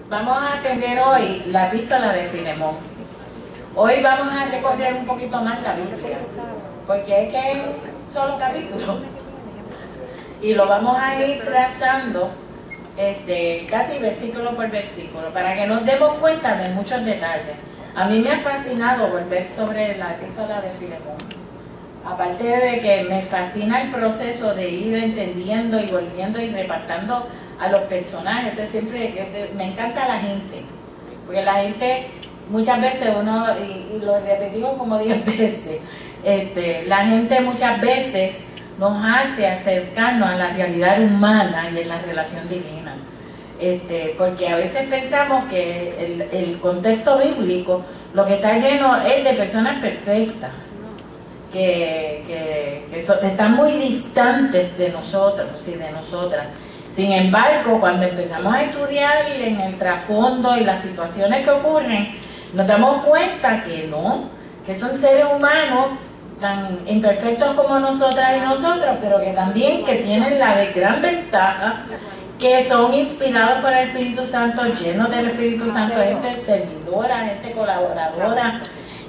Vamos a atender hoy la epístola de Filemón. Hoy vamos a recorrer un poquito más la Biblia, porque es que es un solo capítulo. Y lo vamos a ir trazando casi versículo por versículo, para que nos demos cuenta de muchos detalles. A mí me ha fascinado volver sobre la epístola de Filemón. Aparte de que me fascina el proceso de ir entendiendo y volviendo y repasando a los personajes. Entonces siempre me encanta la gente, porque la gente muchas veces uno, y lo repetimos como 10 veces, la gente muchas veces nos hace acercarnos a la realidad humana y en la relación divina. Porque a veces pensamos que el contexto bíblico lo que está lleno es de personas perfectas, que están muy distantes de nosotros y de nosotras. Sin embargo, cuando empezamos a estudiar en el trasfondo y las situaciones que ocurren, nos damos cuenta que no, que son seres humanos tan imperfectos como nosotras y nosotros, pero que también que tienen la gran ventaja que son inspirados por el Espíritu Santo, llenos del Espíritu Santo, gente servidora, gente colaboradora,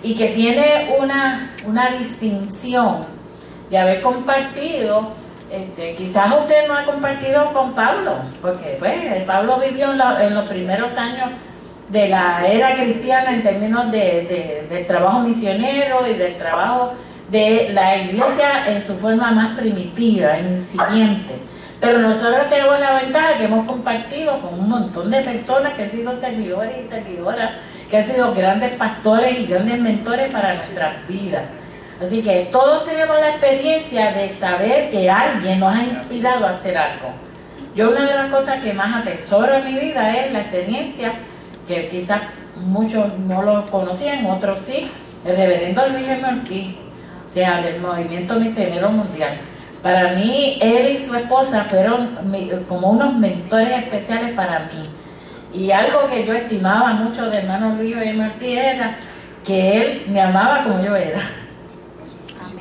y que tiene una distinción de haber compartido. Quizás usted no ha compartido con Pablo, porque pues Pablo vivió en los primeros años de la era cristiana en términos del trabajo misionero y del trabajo de la iglesia en su forma más primitiva, incipiente. Pero nosotros tenemos la ventaja que hemos compartido con un montón de personas que han sido servidores y servidoras, que han sido grandes pastores y grandes mentores para nuestras vidas. Así que todos tenemos la experiencia de saber que alguien nos ha inspirado a hacer algo. Yo una de las cosas que más atesoro en mi vida es la experiencia, que quizás muchos no lo conocían, otros sí, el reverendo Luis M. Ortiz, o sea, del Movimiento Misionero Mundial. Para mí, él y su esposa fueron como unos mentores especiales para mí. Y algo que yo estimaba mucho de hermano Luis M. Ortiz era que él me amaba como yo era.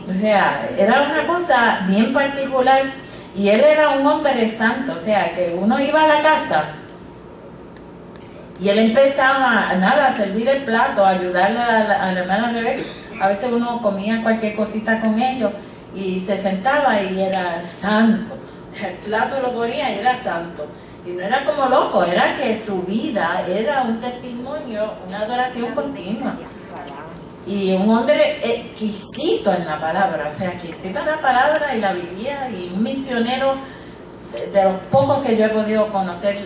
O sea, era una cosa bien particular, y él era un hombre santo, o sea, que uno iba a la casa y él empezaba a servir el plato, a ayudarle a la hermana Rebeca. A veces uno comía cualquier cosita con ellos y se sentaba y era santo, o sea, el plato lo ponía y era santo, y no era como loco, era que su vida era un testimonio, una adoración continua. Y un hombre exquisito en la palabra, o sea, exquisito en la palabra, y la vivía, y un misionero de los pocos que yo he podido conocer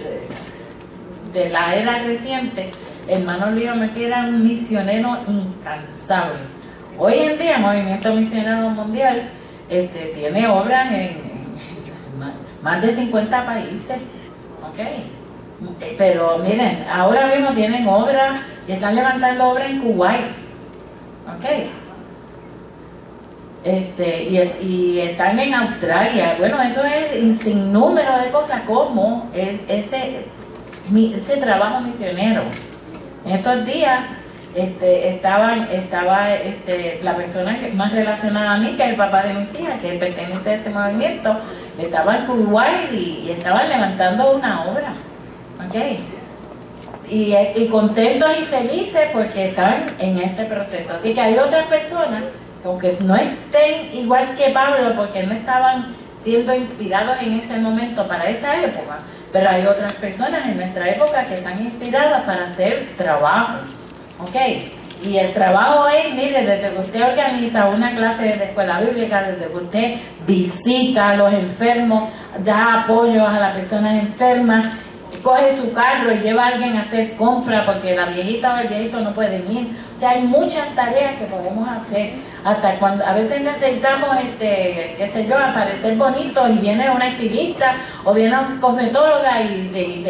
de la era reciente. Hermano Luis Ortiz era un misionero incansable. Hoy en día el Movimiento Misionero Mundial tiene obras en más de 50 países, ¿ok? Pero miren, ahora mismo tienen obras y están levantando obras en Kuwait. Okay. Y están en Australia. Bueno, eso es sin número de cosas, como ese trabajo misionero. En estos días estaba la persona más relacionada a mí, que es el papá de mis hijas, que pertenece a este movimiento, estaba en Kuwait y estaban levantando una obra. Okay. Y contentos y felices porque están en ese proceso. Así que hay otras personas que, aunque no estén igual que Pablo, porque no estaban siendo inspirados en ese momento para esa época, pero hay otras personas en nuestra época que están inspiradas para hacer trabajo. ¿Ok? Y el trabajo es, mire, desde que usted organiza una clase de escuela bíblica, desde que usted visita a los enfermos, da apoyo a las personas enfermas, coge su carro y lleva a alguien a hacer compras porque la viejita o el viejito no pueden ir. O sea, hay muchas tareas que podemos hacer, hasta cuando a veces necesitamos, qué sé yo, aparecer bonitos, y viene una estilista o viene una cosmetóloga y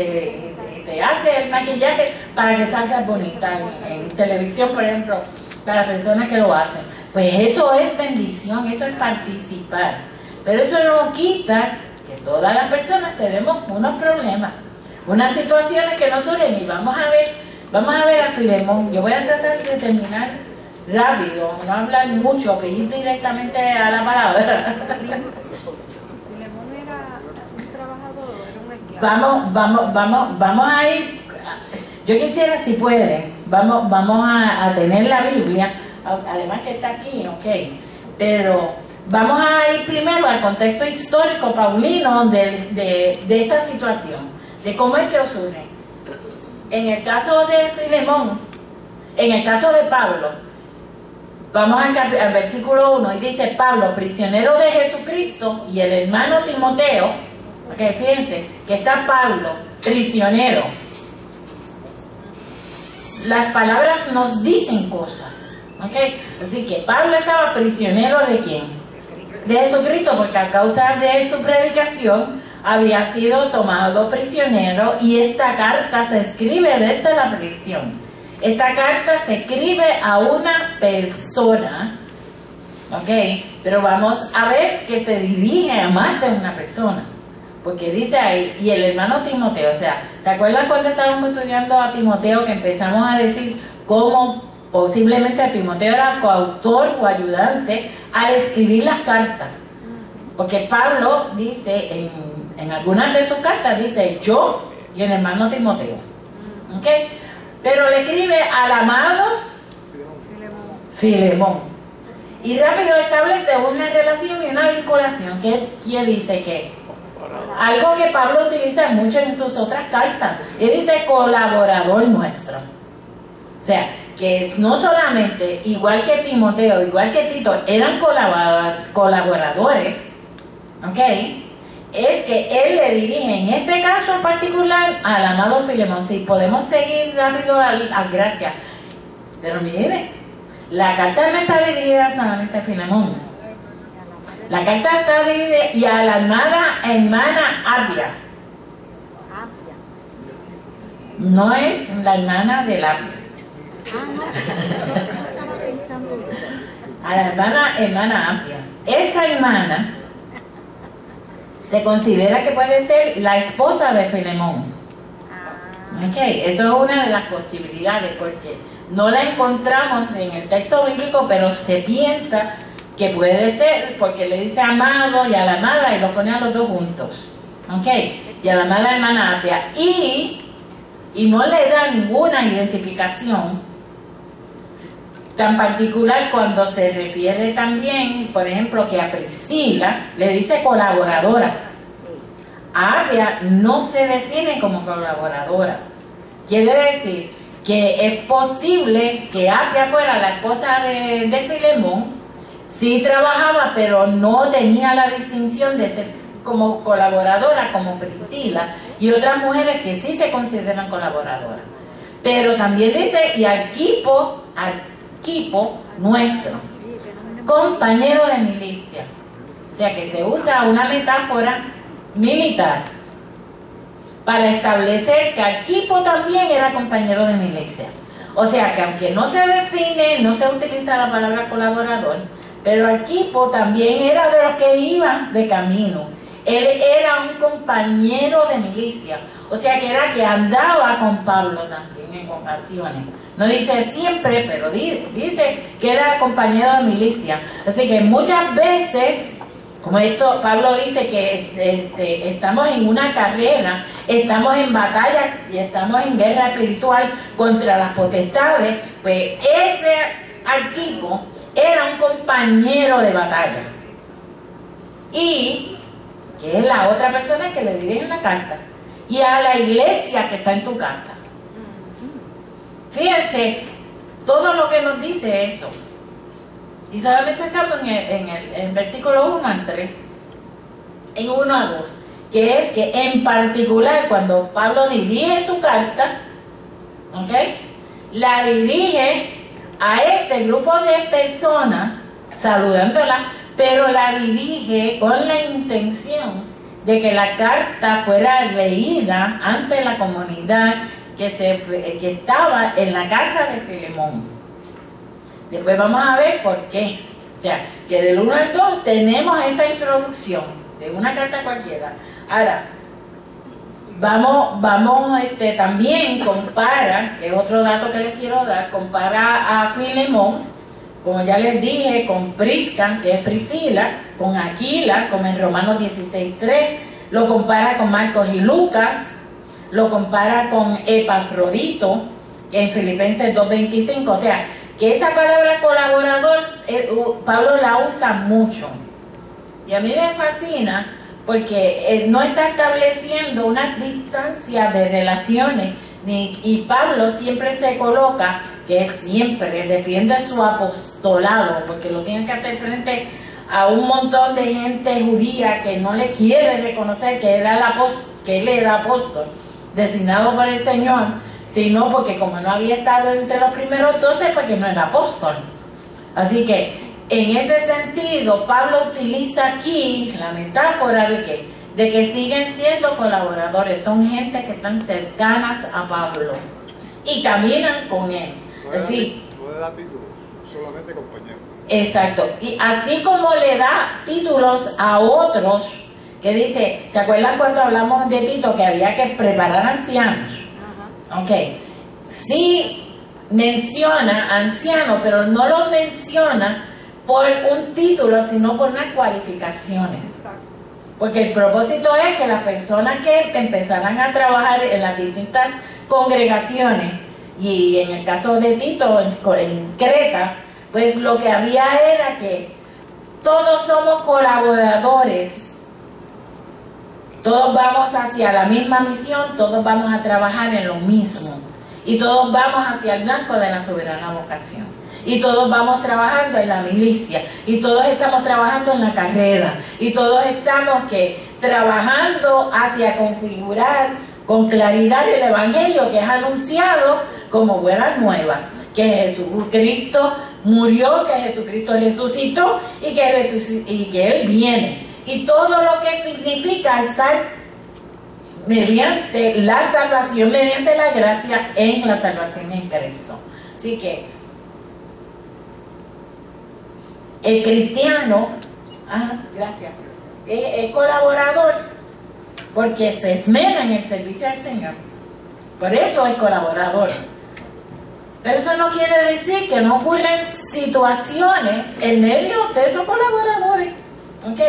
te hace el maquillaje para que salgas bonita en televisión, por ejemplo, para personas que lo hacen. Pues eso es bendición, eso es participar. Pero eso no quita que todas las personas tenemos unos problemas, unas situaciones que no suelen, y vamos a ver a Filemón. Yo voy a tratar de terminar rápido, no hablar mucho, ir directamente a la palabra. Filemón era un trabajador, era un esclavo. Vamos a ir Yo quisiera, si pueden, vamos a tener la Biblia, además que está aquí, ok, pero vamos a ir primero al contexto histórico paulino de esta situación, de cómo es que ocurre. En el caso de Filemón, en el caso de Pablo, vamos al versículo 1 y dice: Pablo, prisionero de Jesucristo, y el hermano Timoteo, ok, fíjense que está Pablo, prisionero. Las palabras nos dicen cosas, ok, así que Pablo estaba prisionero ¿de quién? De Jesucristo, porque a causa de su predicación había sido tomado prisionero, y esta carta se escribe desde la prisión. Esta carta se escribe a una persona, ok, pero vamos a ver que se dirige a más de una persona, porque dice ahí, y el hermano Timoteo, o sea, ¿se acuerdan cuando estábamos estudiando a Timoteo que empezamos a decir cómo posiblemente a Timoteo era coautor o ayudante al escribir las cartas? Porque Pablo dice, en algunas de sus cartas dice yo y el hermano Timoteo, ok, pero le escribe al amado Filemón. Y rápido establece una relación y una vinculación. ¿Qué dice? Que algo que Pablo utiliza mucho en sus otras cartas. Él dice colaborador nuestro. O sea, que no solamente, igual que Timoteo, igual que Tito, eran colaboradores, ¿ok? Es que él le dirige, en este caso en particular, al amado Filemón. Si podemos seguir rápido al gracias. Pero mire, la carta no está dirigida solamente a Filemón. La carta está dirigida y a la hermana Apia. No es la hermana de Apia. A la hermana Apia. Esa hermana se considera que puede ser la esposa de Filemón. Ok, eso es una de las posibilidades, porque no la encontramos en el texto bíblico, pero se piensa que puede ser, porque le dice amado y a la amada y lo pone a los dos juntos. Ok, y a la amada hermana Apia. Y no le da ninguna identificación tan particular cuando se refiere también, por ejemplo, que a Priscila le dice colaboradora. A Apia no se define como colaboradora. Quiere decir que es posible que Apia fuera la esposa de Filemón, sí trabajaba, pero no tenía la distinción de ser como colaboradora, como Priscila, y otras mujeres que sí se consideran colaboradoras. Pero también dice, y Arquipo nuestro, compañero de milicia. O sea que se usa una metáfora militar para establecer que Arquipo también era compañero de milicia. O sea que aunque no se define, no se utiliza la palabra colaborador, pero Arquipo también era de los que iban de camino. Él era un compañero de milicia, o sea que era que andaba con Pablo también en ocasiones. No dice siempre, pero dice que era compañero de milicia. Así que muchas veces, como esto, Pablo dice que estamos en una carrera, estamos en batalla y estamos en guerra espiritual contra las potestades, pues ese Arquipo era un compañero de batalla. Y que es la otra persona que le dirige una carta. Y a la iglesia que está en tu casa. Fíjense, todo lo que nos dice eso. Y solamente estamos en el versículo 1 al 3. En 1 a 2. Que es que en particular cuando Pablo dirige su carta, ¿ok? La dirige a este grupo de personas, saludándola, pero la dirige con la intención de que la carta fuera leída ante la comunidad que estaba en la casa de Filemón. Después vamos a ver por qué. O sea, que del 1 al 2 tenemos esa introducción de una carta cualquiera. Ahora, vamos también compara, que es otro dato que les quiero dar, compara a Filemón, como ya les dije, con Prisca, que es Priscila, con Aquila, como en Romanos 16:3, lo compara con Marcos y Lucas, lo compara con Epafrodito en Filipenses 2:25. O sea, que esa palabra colaborador, Pablo la usa mucho. Y a mí me fascina porque no está estableciendo una distancia de relaciones, y Pablo siempre se coloca que siempre defiende su apostolado, porque lo tiene que hacer frente a un montón de gente judía que no le quiere reconocer que él era apóstol, designado por el Señor, sino porque como no había estado entre los primeros 12, porque no era apóstol. Así que en ese sentido, Pablo utiliza aquí la metáfora de que siguen siendo colaboradores, son gente que están cercanas a Pablo y caminan con él. No le da título, solamente compañero. Exacto, y así como le da títulos a otros, que dice, ¿se acuerdan cuando hablamos de Tito que había que preparar ancianos? Ok, sí menciona anciano, pero no lo menciona por un título, sino por unas cualificaciones. Porque el propósito es que las personas que empezaran a trabajar en las distintas congregaciones, y en el caso de Tito, en Creta, pues lo que había era que todos somos colaboradores, todos vamos hacia la misma misión, todos vamos a trabajar en lo mismo, y todos vamos hacia el blanco de la soberana vocación, y todos vamos trabajando en la milicia, y todos estamos trabajando en la carrera, y todos estamos trabajando hacia configurar con claridad el evangelio que es anunciado como buena nueva, que Jesucristo murió, que Jesucristo resucitó y que Él viene, y todo lo que significa estar mediante la salvación, mediante la gracia en la salvación en Cristo. Así que el cristiano, gracias, es colaborador porque se esmera en el servicio al Señor, por eso es colaborador. Pero eso no quiere decir que no ocurren situaciones en medio de esos colaboradores. ¿Ok?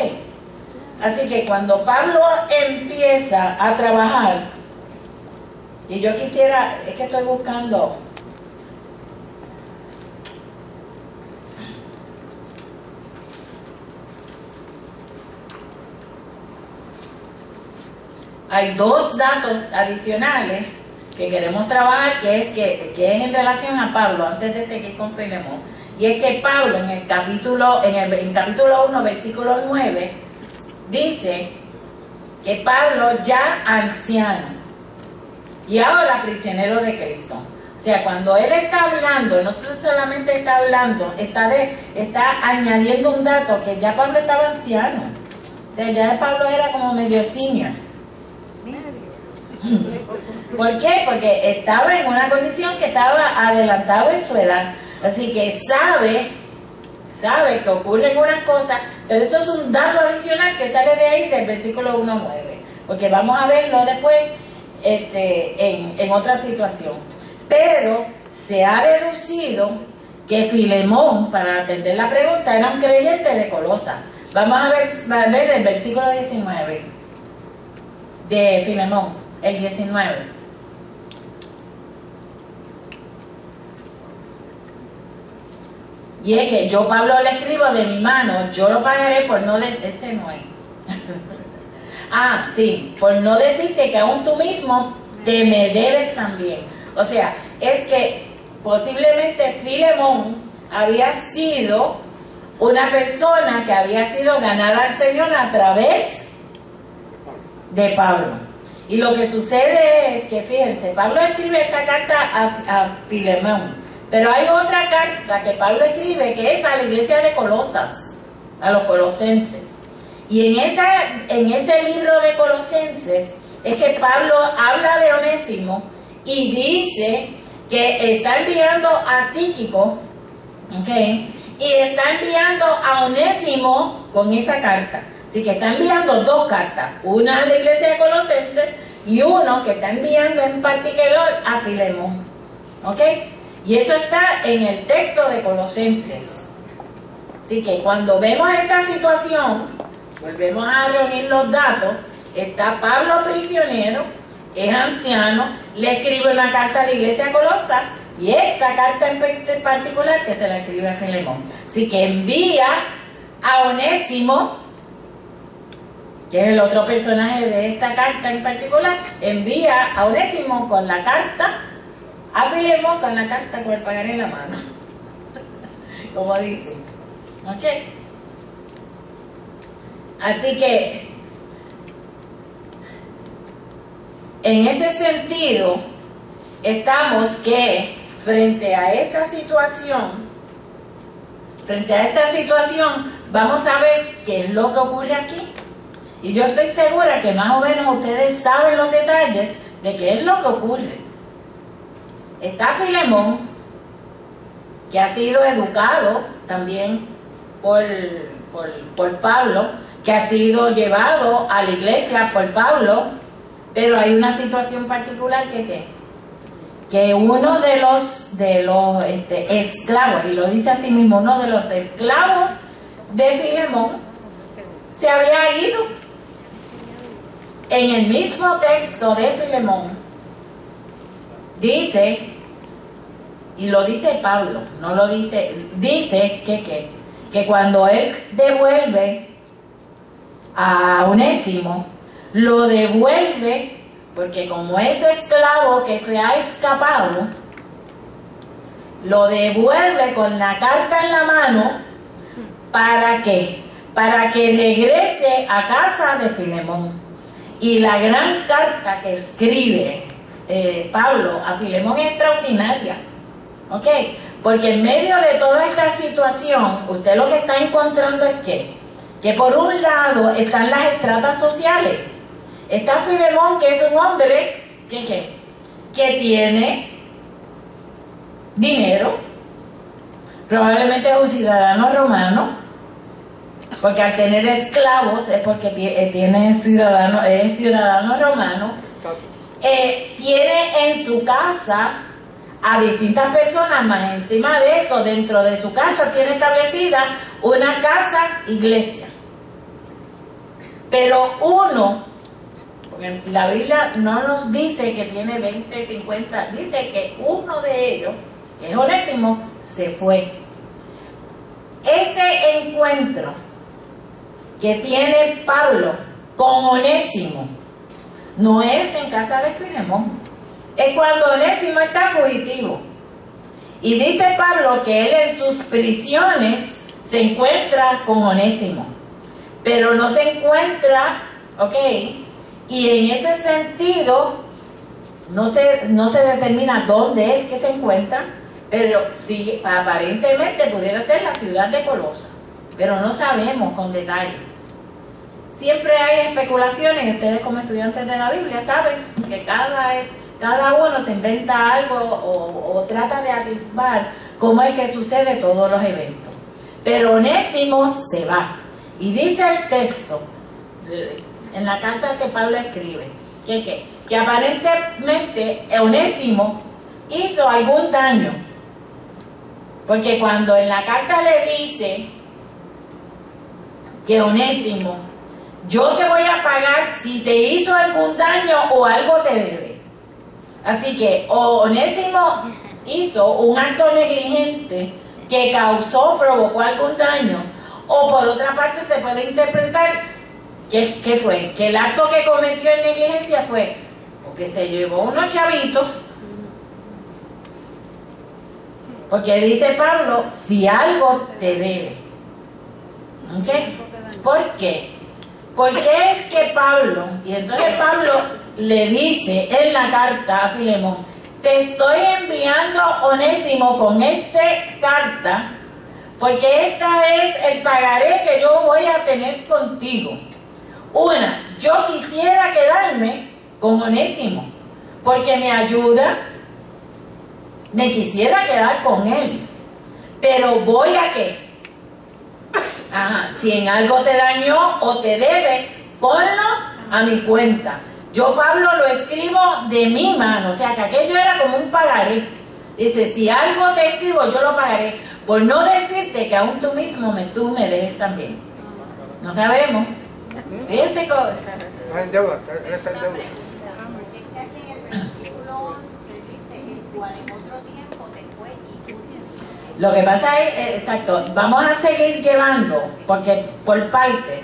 Así que cuando Pablo empieza a trabajar, y yo quisiera, es que estoy buscando, hay dos datos adicionales que queremos trabajar, que es en relación a Pablo, antes de seguir con Filemón. Y es que Pablo en el capítulo 1, versículo 9, dice que Pablo ya anciano y ahora prisionero de Cristo. O sea, cuando él está hablando, no solamente está hablando, está añadiendo un dato, que ya Pablo estaba anciano. O sea, ya Pablo era como medio senior. ¿Por qué? Porque estaba en una condición que estaba adelantado en su edad. Así que sabe que ocurren unas cosas, pero eso es un dato adicional que sale de ahí del versículo 1:9, porque vamos a verlo después en otra situación. Pero se ha deducido que Filemón, para atender la pregunta, era un creyente de Colosas. Vamos a ver el versículo 19 de Filemón, el 19. Y es que yo, Pablo, le escribo de mi mano, yo lo pagaré por no este no es. Sí, por no decirte que aún tú mismo te me debes también. O sea, es que posiblemente Filemón había sido una persona que había sido ganada al Señor a través de Pablo. Y lo que sucede es que, fíjense, Pablo escribe esta carta a Filemón. Pero hay otra carta que Pablo escribe que es a la iglesia de Colosas, a los colosenses. Y en ese libro de Colosenses es que Pablo habla de Onésimo y dice que está enviando a Tíquico, ¿okay? Y está enviando a Onésimo con esa carta. Así que está enviando dos cartas, una a la iglesia de Colosenses y uno que está enviando en particular a Filemón. ¿Ok? Y eso está en el texto de Colosenses. Así que cuando vemos esta situación, volvemos a reunir los datos, está Pablo prisionero, es anciano, le escribe una carta a la iglesia de Colosas, y esta carta en particular que se la escribe a Filemón. Así que envía a Onésimo, que es el otro personaje de esta carta en particular, envía a Onésimo con la carta, a Filemón con la carta con el pagaré en la mano. Como dice. ¿Ok? Así que, en ese sentido, estamos que frente a esta situación, vamos a ver qué es lo que ocurre aquí. Y yo estoy segura que más o menos ustedes saben los detalles de qué es lo que ocurre. Está Filemón, que ha sido educado también por Pablo, que ha sido llevado a la iglesia por Pablo, pero hay una situación particular que uno de los esclavos, y lo dice así mismo, uno de los esclavos de Filemón se había ido. En el mismo texto de Filemón dice, y lo dice Pablo, no lo dice, dice que cuando él devuelve a Onésimo, lo devuelve porque como ese esclavo que se ha escapado, lo devuelve con la carta en la mano. ¿Para qué? Para que regrese a casa de Filemón. Y la gran carta que escribe Pablo a Filemón es extraordinaria. ¿Ok? Porque en medio de toda esta situación, usted lo que está encontrando es que por un lado están las estratas sociales. Está Filemón, que es un hombre que tiene dinero, probablemente es un ciudadano romano, porque al tener esclavos es porque es ciudadano romano. Tiene en su casa a distintas personas, más encima de eso, dentro de su casa tiene establecida una casa iglesia. Pero porque la Biblia no nos dice que tiene 20, 50, dice que uno de ellos, que es Onésimo, se fue. Ese encuentro que tiene Pablo con Onésimo no es en casa de Filemón, es cuando Onésimo está fugitivo. Y dice Pablo que él en sus prisiones se encuentra con Onésimo, pero no se encuentra, ¿ok? Y en ese sentido no se determina dónde es que se encuentra, pero sí, aparentemente pudiera ser la ciudad de Colosas, pero no sabemos con detalle. Siempre hay especulaciones, y ustedes como estudiantes de la Biblia saben que cada uno se inventa algo o trata de atisbar cómo es que sucede todos los eventos. Pero Onésimo se va. Y dice el texto, en la carta que Pablo escribe, que aparentemente Onésimo hizo algún daño. Porque cuando en la carta le dice que Onésimo, yo te voy a pagar si te hizo algún daño o algo te debe. Así que o Onésimo hizo un acto negligente que provocó algún daño, o por otra parte se puede interpretar que fue, que el acto que cometió en negligencia fue, o que se llevó unos chavitos, porque dice Pablo, si algo te debe. ¿Ok? ¿Por qué? Porque es que Pablo, y entonces Pablo le dice en la carta a Filemón, te estoy enviando Onésimo con esta carta, porque esta es el pagaré que yo voy a tener contigo. Yo quisiera quedarme con Onésimo, porque me ayuda, me quisiera quedar con él, pero voy a ¿qué? Si en algo te dañó o te debe, ponlo a mi cuenta. Yo, Pablo, lo escribo de mi mano, o sea que aquello era como un pagaré. Dice, si algo te escribo, yo lo pagaré, por no decirte que aún tú mismo tú me debes también. No sabemos. Fíjense cómo... No es en deuda, él está en deuda. igual en otro tiempo después y tú tienes. Lo que pasa es, exacto, vamos a seguir llevando, porque por partes.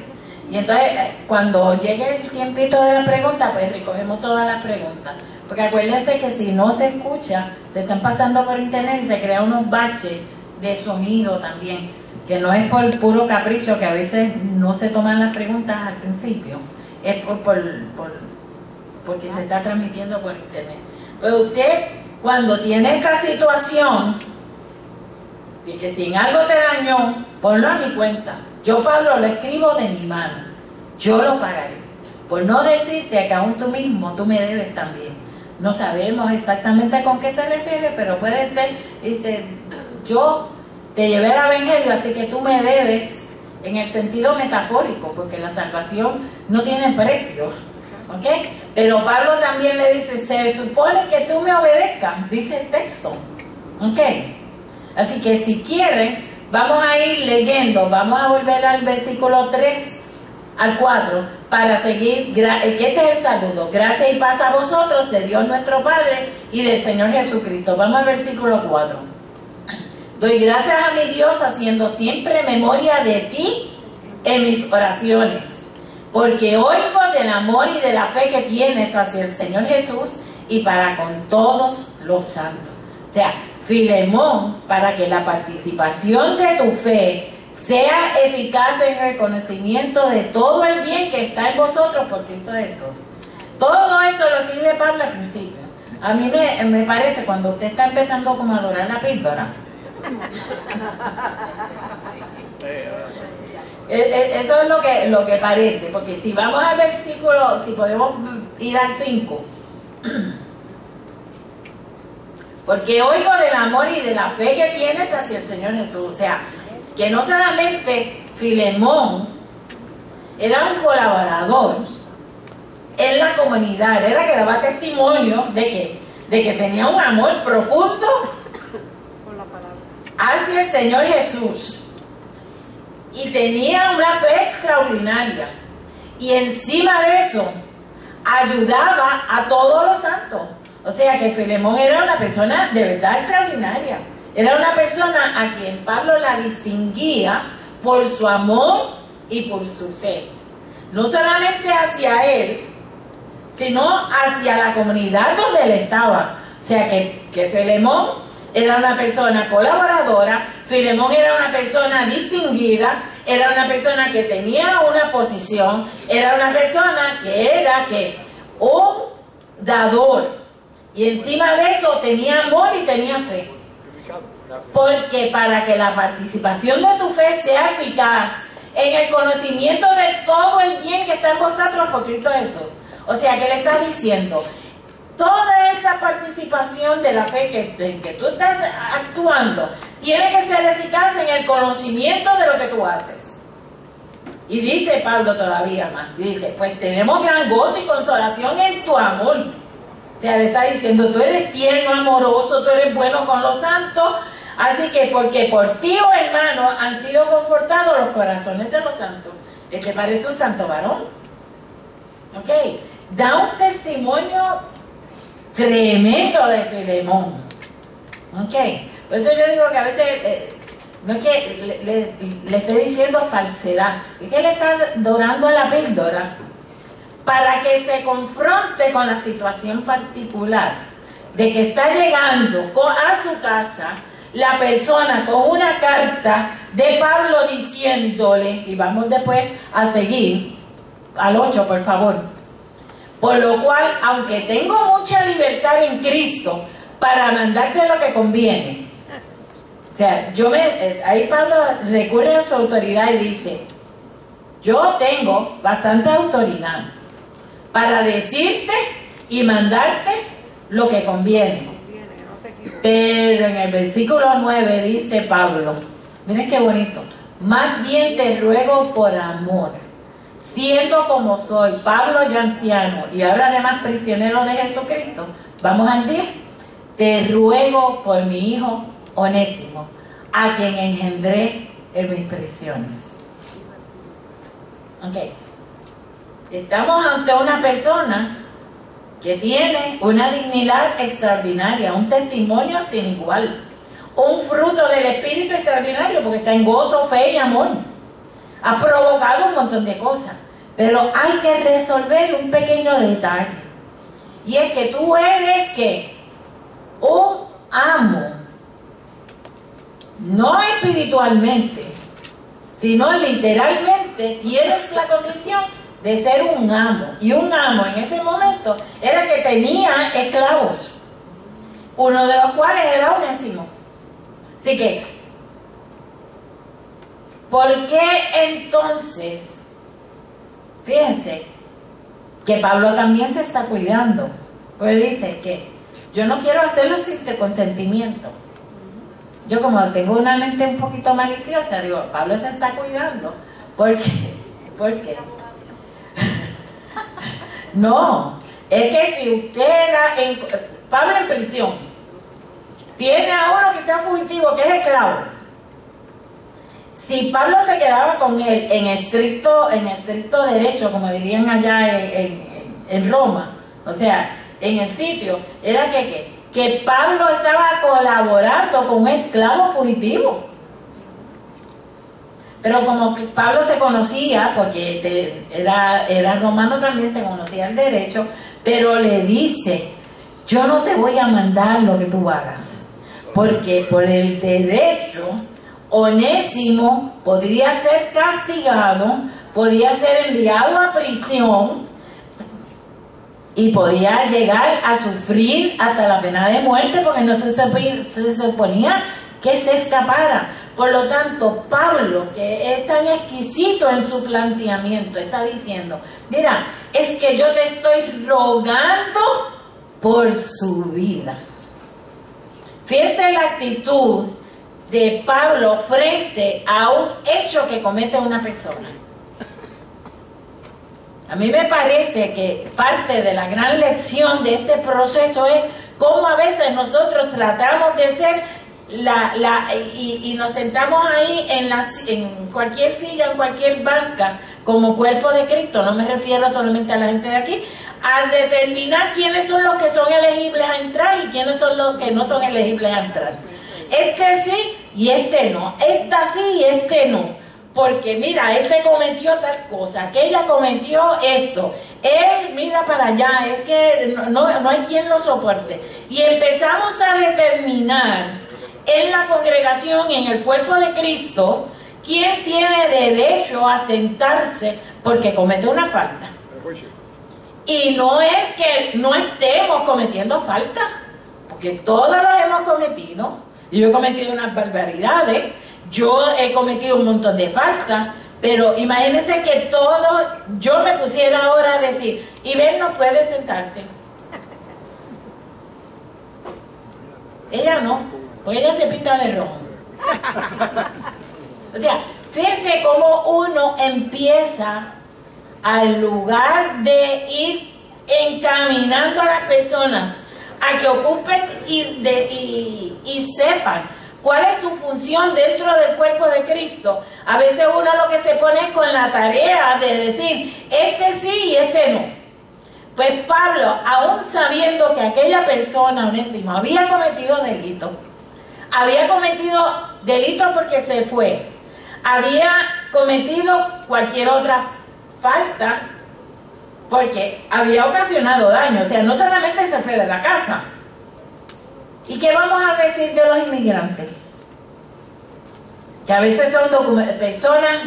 Y entonces, cuando llegue el tiempito de la pregunta, pues recogemos todas las preguntas. Porque acuérdense que si no se escucha, se están pasando por internet y se crean unos baches de sonido también, que no es por puro capricho, que a veces no se toman las preguntas al principio, es porque se está transmitiendo por internet. Pero usted, cuando tiene esta situación, y que si en algo te dañó, ponlo a mi cuenta. Yo, Pablo, lo escribo de mi mano, yo lo pagaré. Por no decirte que aún tú mismo, tú me debes también. No sabemos exactamente con qué se refiere, pero puede ser, dice, yo te llevé el evangelio, así que tú me debes en el sentido metafórico, porque la salvación no tiene precio, ¿ok? Pero Pablo también le dice, se supone que tú me obedezcas, dice el texto, ¿ok? Así que si quieren, vamos a ir leyendo, vamos a volver al versículo 3 al 4, para seguir, que este es el saludo, gracia y paz a vosotros, de Dios nuestro Padre y del Señor Jesucristo. Vamos al versículo 4. Doy gracias a mi Dios haciendo siempre memoria de ti en mis oraciones, porque oigo del amor y de la fe que tienes hacia el Señor Jesús y para con todos los santos. O sea, Filemón, para que la participación de tu fe sea eficaz en el conocimiento de todo el bien que está en vosotros por Cristo Jesús. Todo eso lo escribe Pablo al principio. A mí me parece, cuando usted está empezando como a adorar la píldora, eso es lo que parece, porque si vamos al versículo, si podemos ir al 5, porque oigo del amor y de la fe que tienes hacia el Señor Jesús. O sea, que no solamente Filemón era un colaborador en la comunidad, era que daba testimonio de que tenía un amor profundo hacia el Señor Jesús y tenía una fe extraordinaria, y encima de eso ayudaba a todos los santos. O sea que Filemón era una persona de verdad extraordinaria. Era una persona a quien Pablo la distinguía por su amor y por su fe. No solamente hacia él, sino hacia la comunidad donde él estaba. O sea que Filemón era una persona colaboradora, Filemón era una persona distinguida, era una persona que tenía una posición, era una persona que era un dador. Y encima de eso tenía amor y tenía fe. Porque para que la participación de tu fe sea eficaz en el conocimiento de todo el bien que está en vosotros por Cristo Jesús. O sea que le está diciendo, toda esa participación de la fe que tú estás actuando tiene que ser eficaz en el conocimiento de lo que tú haces. Y dice Pablo todavía más, dice, pues tenemos gran gozo y consolación en tu amor. O sea, le está diciendo, tú eres tierno, amoroso, tú eres bueno con los santos, así que porque por ti, oh hermano, han sido confortados los corazones de los santos. ¿Te parece un santo varón? Ok, da un testimonio tremendo de Filemón. Ok, por eso yo digo que a veces no es que le esté diciendo falsedad, es que le está dorando a la píldora para que se confronte con la situación particular de que está llegando a su casa la persona con una carta de Pablo diciéndole, y vamos después a seguir al 8, por favor. Por lo cual, aunque tengo mucha libertad en Cristo para mandarte lo que conviene. O sea, ahí Pablo recurre a su autoridad y dice, yo tengo bastante autoridad para decirte y mandarte lo que conviene. Pero en el versículo 9 dice Pablo, miren qué bonito, más bien te ruego por amor, siendo como soy, Pablo ya anciano y ahora además prisionero de Jesucristo. Vamos al 10. Te ruego por mi hijo Onésimo, a quien engendré en mis prisiones. Ok. Estamos ante una persona que tiene una dignidad extraordinaria, un testimonio sin igual, un fruto del Espíritu extraordinario, porque está en gozo, fe y amor. Ha provocado un montón de cosas, pero hay que resolver un pequeño detalle, y es que tú eres que un amo, no espiritualmente, sino literalmente tienes la condición de ser un amo. Y un amo en ese momento era que tenía esclavos, uno de los cuales era Onésimo. Así que, ¿por qué entonces? Fíjense que Pablo también se está cuidando, pues dice que yo no quiero hacerlo sin tu consentimiento. Yo, como tengo una mente un poquito maliciosa, digo, Pablo se está cuidando. ¿Por qué? ¿Por qué? No, es que si usted Pablo en prisión, tiene a uno que está fugitivo, que es esclavo. Si Pablo se quedaba con él en estricto derecho, como dirían allá en Roma, o sea, en el sitio, era que Pablo estaba colaborando con un esclavo fugitivo. Pero como que Pablo se conocía, porque era romano también, se conocía el derecho, pero le dice, yo no te voy a mandar lo que tú hagas, porque por el derecho Onésimo podría ser castigado, podía ser enviado a prisión y podía llegar a sufrir hasta la pena de muerte, porque no se suponía que se escapara. Por lo tanto, Pablo, que es tan exquisito en su planteamiento, está diciendo, mira, es que yo te estoy rogando por su vida. Fíjense la actitud de Pablo frente a un hecho que comete una persona. A mí me parece que parte de la gran lección de este proceso es cómo a veces nosotros tratamos de ser y nos sentamos ahí en cualquier silla, en cualquier banca, como cuerpo de Cristo. No me refiero solamente a la gente de aquí, a determinar quiénes son los que son elegibles a entrar y quiénes son los que no son elegibles a entrar. Este sí y este no, esta sí y este no, porque mira, este cometió tal cosa, aquella cometió esto, él mira para allá, es que no hay quien lo soporte. Y empezamos a determinar en la congregación, en el cuerpo de Cristo, quién tiene derecho a sentarse porque comete una falta. Y no es que no estemos cometiendo falta, porque todos los hemos cometido. Yo he cometido unas barbaridades, yo he cometido un montón de faltas, pero imagínense que yo me pusiera ahora a decir, Iber no puede sentarse. Ella no, porque ella se pinta de rojo. O sea, fíjense cómo uno empieza, al lugar de ir encaminando a las personas a que ocupen y sepan cuál es su función dentro del cuerpo de Cristo. A veces uno lo que se pone es con la tarea de decir, este sí y este no. Pues Pablo, aún sabiendo que aquella persona, Onésimo, había cometido delito porque se fue, había cometido cualquier otra falta, porque había ocasionado daño, o sea, no solamente se fue de la casa. ¿Y qué vamos a decir de los inmigrantes? Que a veces son personas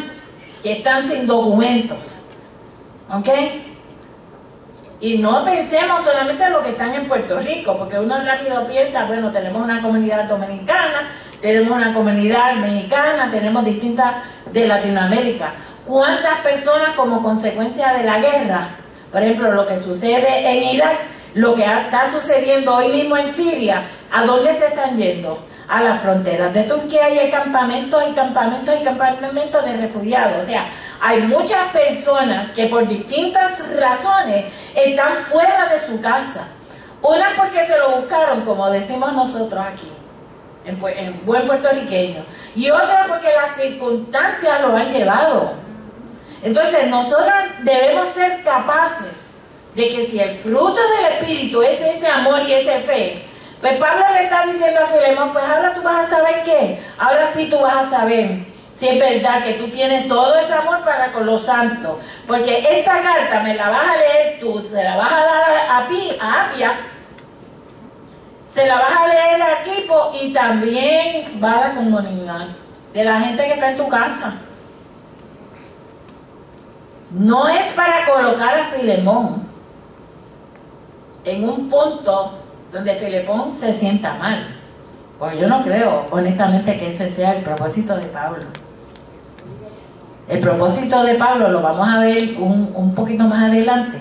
que están sin documentos, ¿ok? Y no pensemos solamente en los que están en Puerto Rico, porque uno rápido piensa, bueno, tenemos una comunidad dominicana, tenemos una comunidad mexicana, tenemos distintas de Latinoamérica. ¿Cuántas personas como consecuencia de la guerra, por ejemplo, lo que sucede en Irak, lo que está sucediendo hoy mismo en Siria, ¿a dónde se están yendo? A las fronteras de Turquía, y hay campamentos y campamentos y campamentos de refugiados. O sea, hay muchas personas que por distintas razones están fuera de su casa. Unas porque se lo buscaron, como decimos nosotros aquí, en buen puertorriqueño, y otras porque las circunstancias lo han llevado. Entonces nosotros debemos ser capaces de que si el fruto del Espíritu es ese amor y esa fe, pues Pablo le está diciendo a Filemón, pues ahora tú vas a saber qué, ahora sí tú vas a saber si es verdad que tú tienes todo ese amor para con los santos, porque esta carta me la vas a leer tú, se la vas a dar a Apia, se la vas a leer a Arquipo y también va a la comunidad de la gente que está en tu casa. No es para colocar a Filemón en un punto donde Filemón se sienta mal. Pues yo no creo, honestamente, que ese sea el propósito de Pablo. El propósito de Pablo lo vamos a ver un poquito más adelante,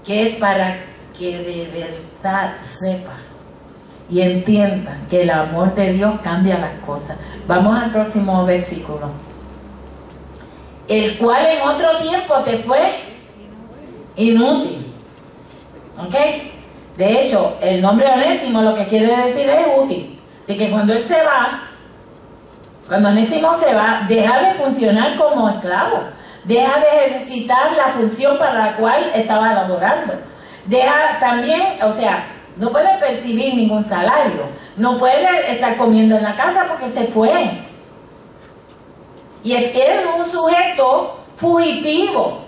que es para que de verdad sepa y entienda que el amor de Dios cambia las cosas. Vamos al próximo versículo. El cual en otro tiempo te fue inútil. ¿Ok? De hecho, el nombre Onésimo lo que quiere decir es útil. Así que cuando él se va, cuando Onésimo se va, deja de funcionar como esclavo. Deja de ejercitar la función para la cual estaba laborando. Deja también, o sea, no puede percibir ningún salario. No puede estar comiendo en la casa porque se fue. Y es un sujeto fugitivo.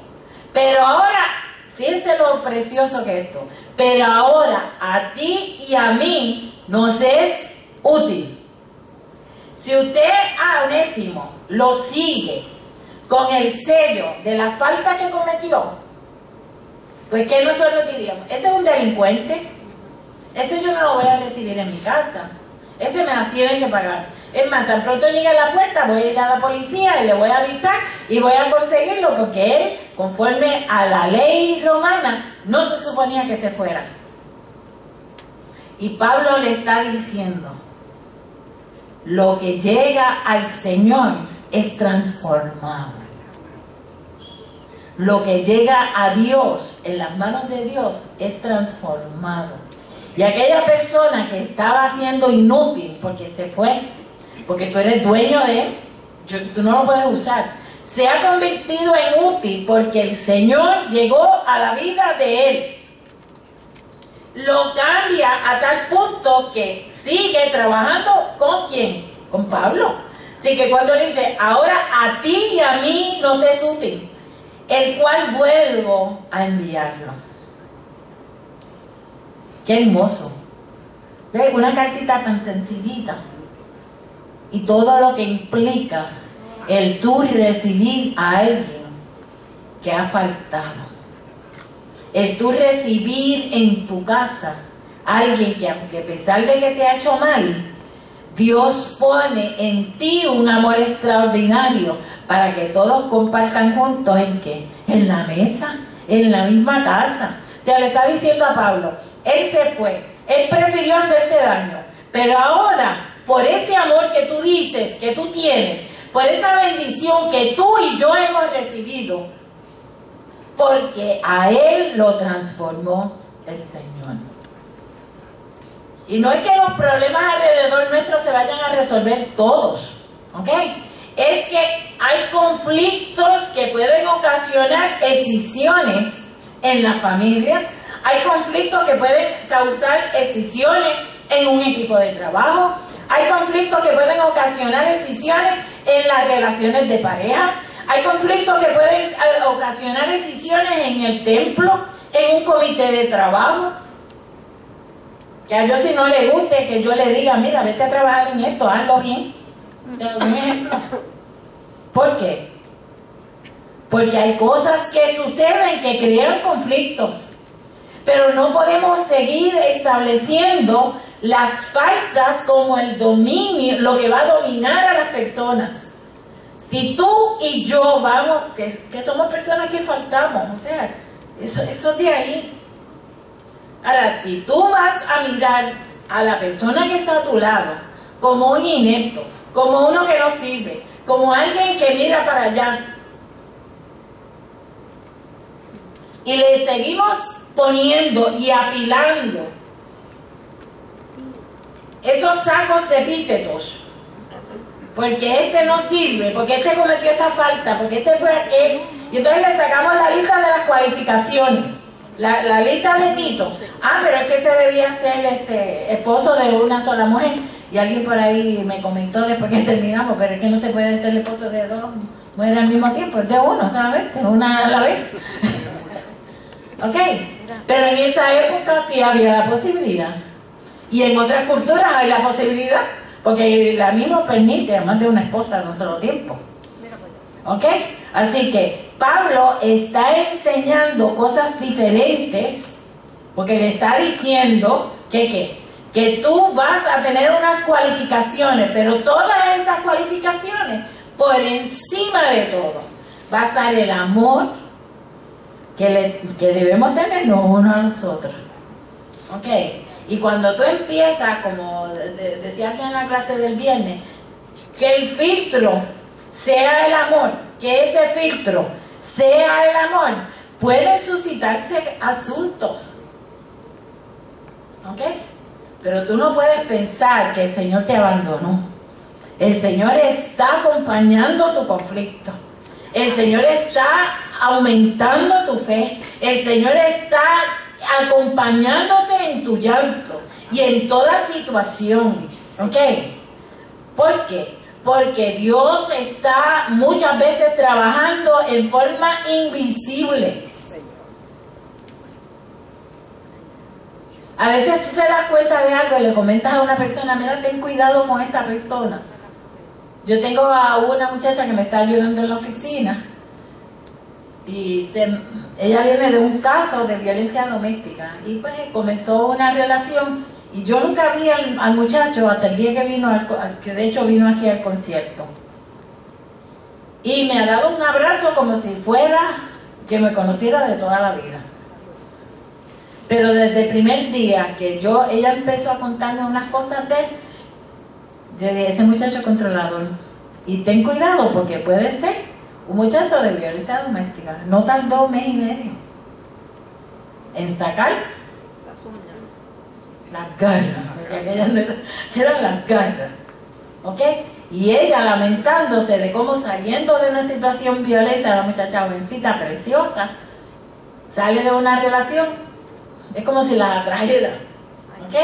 Pero ahora, fíjense lo precioso que es esto. Pero ahora a ti y a mí nos es útil. Si usted a Onésimo lo sigue con el sello de la falta que cometió, pues ¿qué nosotros diríamos? Ese es un delincuente. Ese yo no lo voy a recibir en mi casa. Ese me las tiene que pagar. Es más, tan pronto llegue a la puerta, voy a ir a la policía y le voy a avisar y voy a conseguirlo porque él, conforme a la ley romana, no se suponía que se fuera. Y Pablo le está diciendo, lo que llega al Señor es transformado. Lo que llega a Dios, en las manos de Dios, es transformado. Y aquella persona que estaba siendo inútil porque se fue, porque tú eres dueño de él, tú no lo puedes usar, se ha convertido en útil porque el Señor llegó a la vida de él. Lo cambia a tal punto que sigue trabajando ¿con quién? Con Pablo. Así que cuando le dice, ahora a ti y a mí nos es útil, el cual vuelvo a enviarlo. Qué hermoso. ¿Ve? Una cartita tan sencillita. Y todo lo que implica el tú recibir a alguien que ha faltado. El tú recibir en tu casa a alguien que, aunque a pesar de que te ha hecho mal, Dios pone en ti un amor extraordinario para que todos compartan juntos ¿en qué? En la mesa, en la misma casa. O sea, le está diciendo a Pablo, él se fue, él prefirió hacerte daño, pero ahora, por ese amor que tú dices, que tú tienes, por esa bendición que tú y yo hemos recibido, porque a él lo transformó el Señor. Y no es que los problemas alrededor nuestro se vayan a resolver todos, ¿ok? Es que hay conflictos que pueden ocasionar escisiones en la familia. Hay conflictos que pueden causar escisiones en un equipo de trabajo. Hay conflictos que pueden ocasionar escisiones en las relaciones de pareja. Hay conflictos que pueden ocasionar escisiones en el templo, en un comité de trabajo. Que a yo si no le guste, que yo le diga, mira, vete a trabajar en esto, hazlo bien. Te doy un ejemplo. ¿Por qué? Porque hay cosas que suceden que crean conflictos. Pero no podemos seguir estableciendo las faltas como el dominio, lo que va a dominar a las personas. Si tú y yo vamos, que somos personas que faltamos, o sea, eso es de ahí. Ahora, si tú vas a mirar a la persona que está a tu lado como un inepto, como uno que no sirve, como alguien que mira para allá, y le seguimos poniendo y apilando esos sacos de epítetos, porque este no sirve, porque este cometió esta falta, porque este fue aquel, y entonces le sacamos la lista de las cualificaciones. La lista de Tito. Ah, pero es que este debía ser esposo de una sola mujer. Y alguien por ahí me comentó después que terminamos, pero es que no se puede ser esposo de dos mujeres al mismo tiempo, es de uno solamente, una a la vez. Ok, pero en esa época sí había la posibilidad. Y en otras culturas hay la posibilidad, porque la misma permite a más de una esposa en un solo tiempo. Ok, así que Pablo está enseñando cosas diferentes, porque le está diciendo que tú vas a tener unas cualificaciones, pero todas esas cualificaciones, por encima de todo, va a estar el amor que debemos tener los unos a los otros. Ok, y cuando tú empiezas, como decía aquí en la clase del viernes, que el filtro sea el amor, que ese filtro sea el amor, pueden suscitarse asuntos. ¿Ok? Pero tú no puedes pensar que el Señor te abandonó. El Señor está acompañando tu conflicto. El Señor está aumentando tu fe. El Señor está acompañándote en tu llanto y en toda situación. ¿Ok? ¿Por qué? Porque Dios está muchas veces trabajando en forma invisible. A veces tú te das cuenta de algo y le comentas a una persona, mira, ten cuidado con esta persona. Yo tengo a una muchacha que me está ayudando en la oficina y ella viene de un caso de violencia doméstica y pues comenzó una relación y yo nunca vi al muchacho hasta el día que vino, que de hecho vino aquí al concierto. Y me ha dado un abrazo como si fuera que me conociera de toda la vida. Pero desde el primer día que ella empezó a contarme unas cosas de él, yo dije, ese muchacho controlador. Y ten cuidado porque puede ser un muchacho de violencia doméstica. No tardó 1 mes y medio en sacar las garras, porque aquellas eran las garras. ¿Ok? Y ella lamentándose de cómo saliendo de una situación violenta, la muchacha jovencita, preciosa, sale de una relación. Es como si la atrajera. ¿Ok?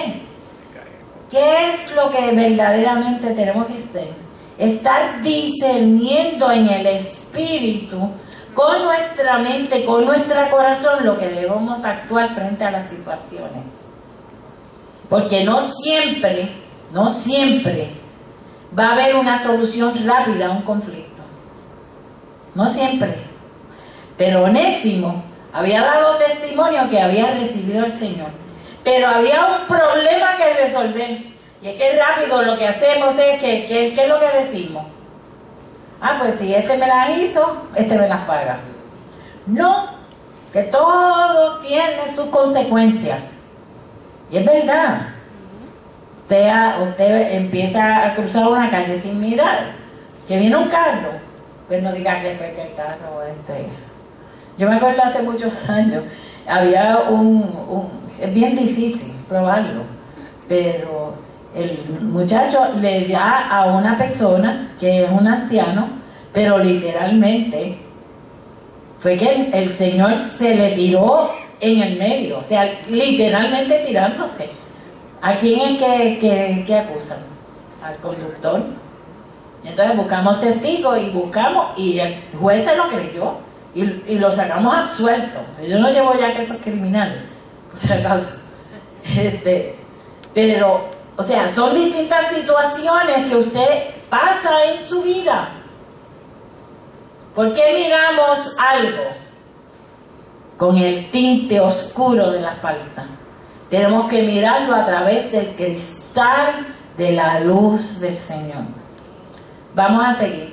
¿Qué es lo que verdaderamente tenemos que hacer? Estar discerniendo en el espíritu, con nuestra mente, con nuestro corazón, lo que debemos actuar frente a las situaciones. Porque no siempre va a haber una solución rápida a un conflicto. No siempre. Pero Onésimo había dado testimonio que había recibido al Señor, pero había un problema que resolver. Y es que rápido lo que hacemos es que ¿qué es lo que decimos? Ah, pues si este me las hizo, este me las paga. No, que todo tiene sus consecuencias. Y es verdad. Usted empieza a cruzar una calle sin mirar, que viene un carro, pues no diga que fue que el carro Yo me acuerdo hace muchos años, había es bien difícil probarlo, pero el muchacho le da a una persona que es un anciano, pero literalmente fue que el Señor se le tiró en el medio, o sea, literalmente tirándose. ¿A quién es que acusan? Al conductor. Entonces buscamos testigos y el juez se lo creyó. Y lo sacamos absuelto. Yo no llevo ya que esos criminales, por si acaso. Pero, o sea, son distintas situaciones que usted pasa en su vida. ¿Por qué miramos algo con el tinte oscuro de la falta? Tenemos que mirarlo a través del cristal de la luz del Señor. Vamos a seguir.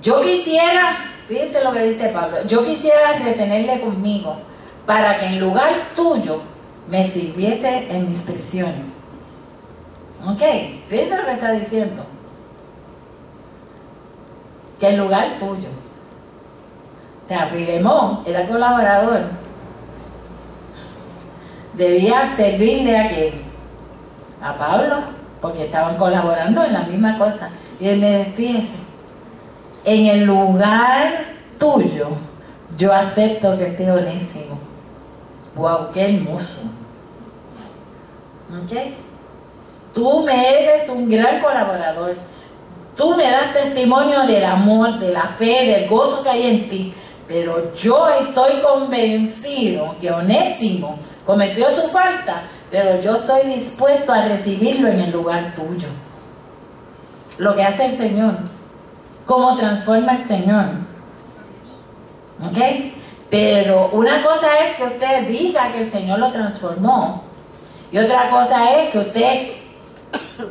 Yo quisiera, fíjense lo que dice Pablo, yo quisiera retenerle conmigo para que en lugar tuyo me sirviese en mis prisiones. Ok, fíjense lo que está diciendo. Que en lugar tuyo. O sea, Filemón era colaborador. Debía servirle a quién? A Pablo, porque estaban colaborando en la misma cosa. Y él le dice, fíjense, en el lugar tuyo yo acepto que esté Onésimo. ¡Wow! ¡Qué hermoso! ¿Ok? Tú me eres un gran colaborador. Tú me das testimonio del amor, de la fe, del gozo que hay en ti. Pero yo estoy convencido que Onésimo cometió su falta, pero yo estoy dispuesto a recibirlo en el lugar tuyo. Lo que hace el Señor, cómo transforma el Señor. ¿Ok? Pero una cosa es que usted diga que el Señor lo transformó, y otra cosa es que usted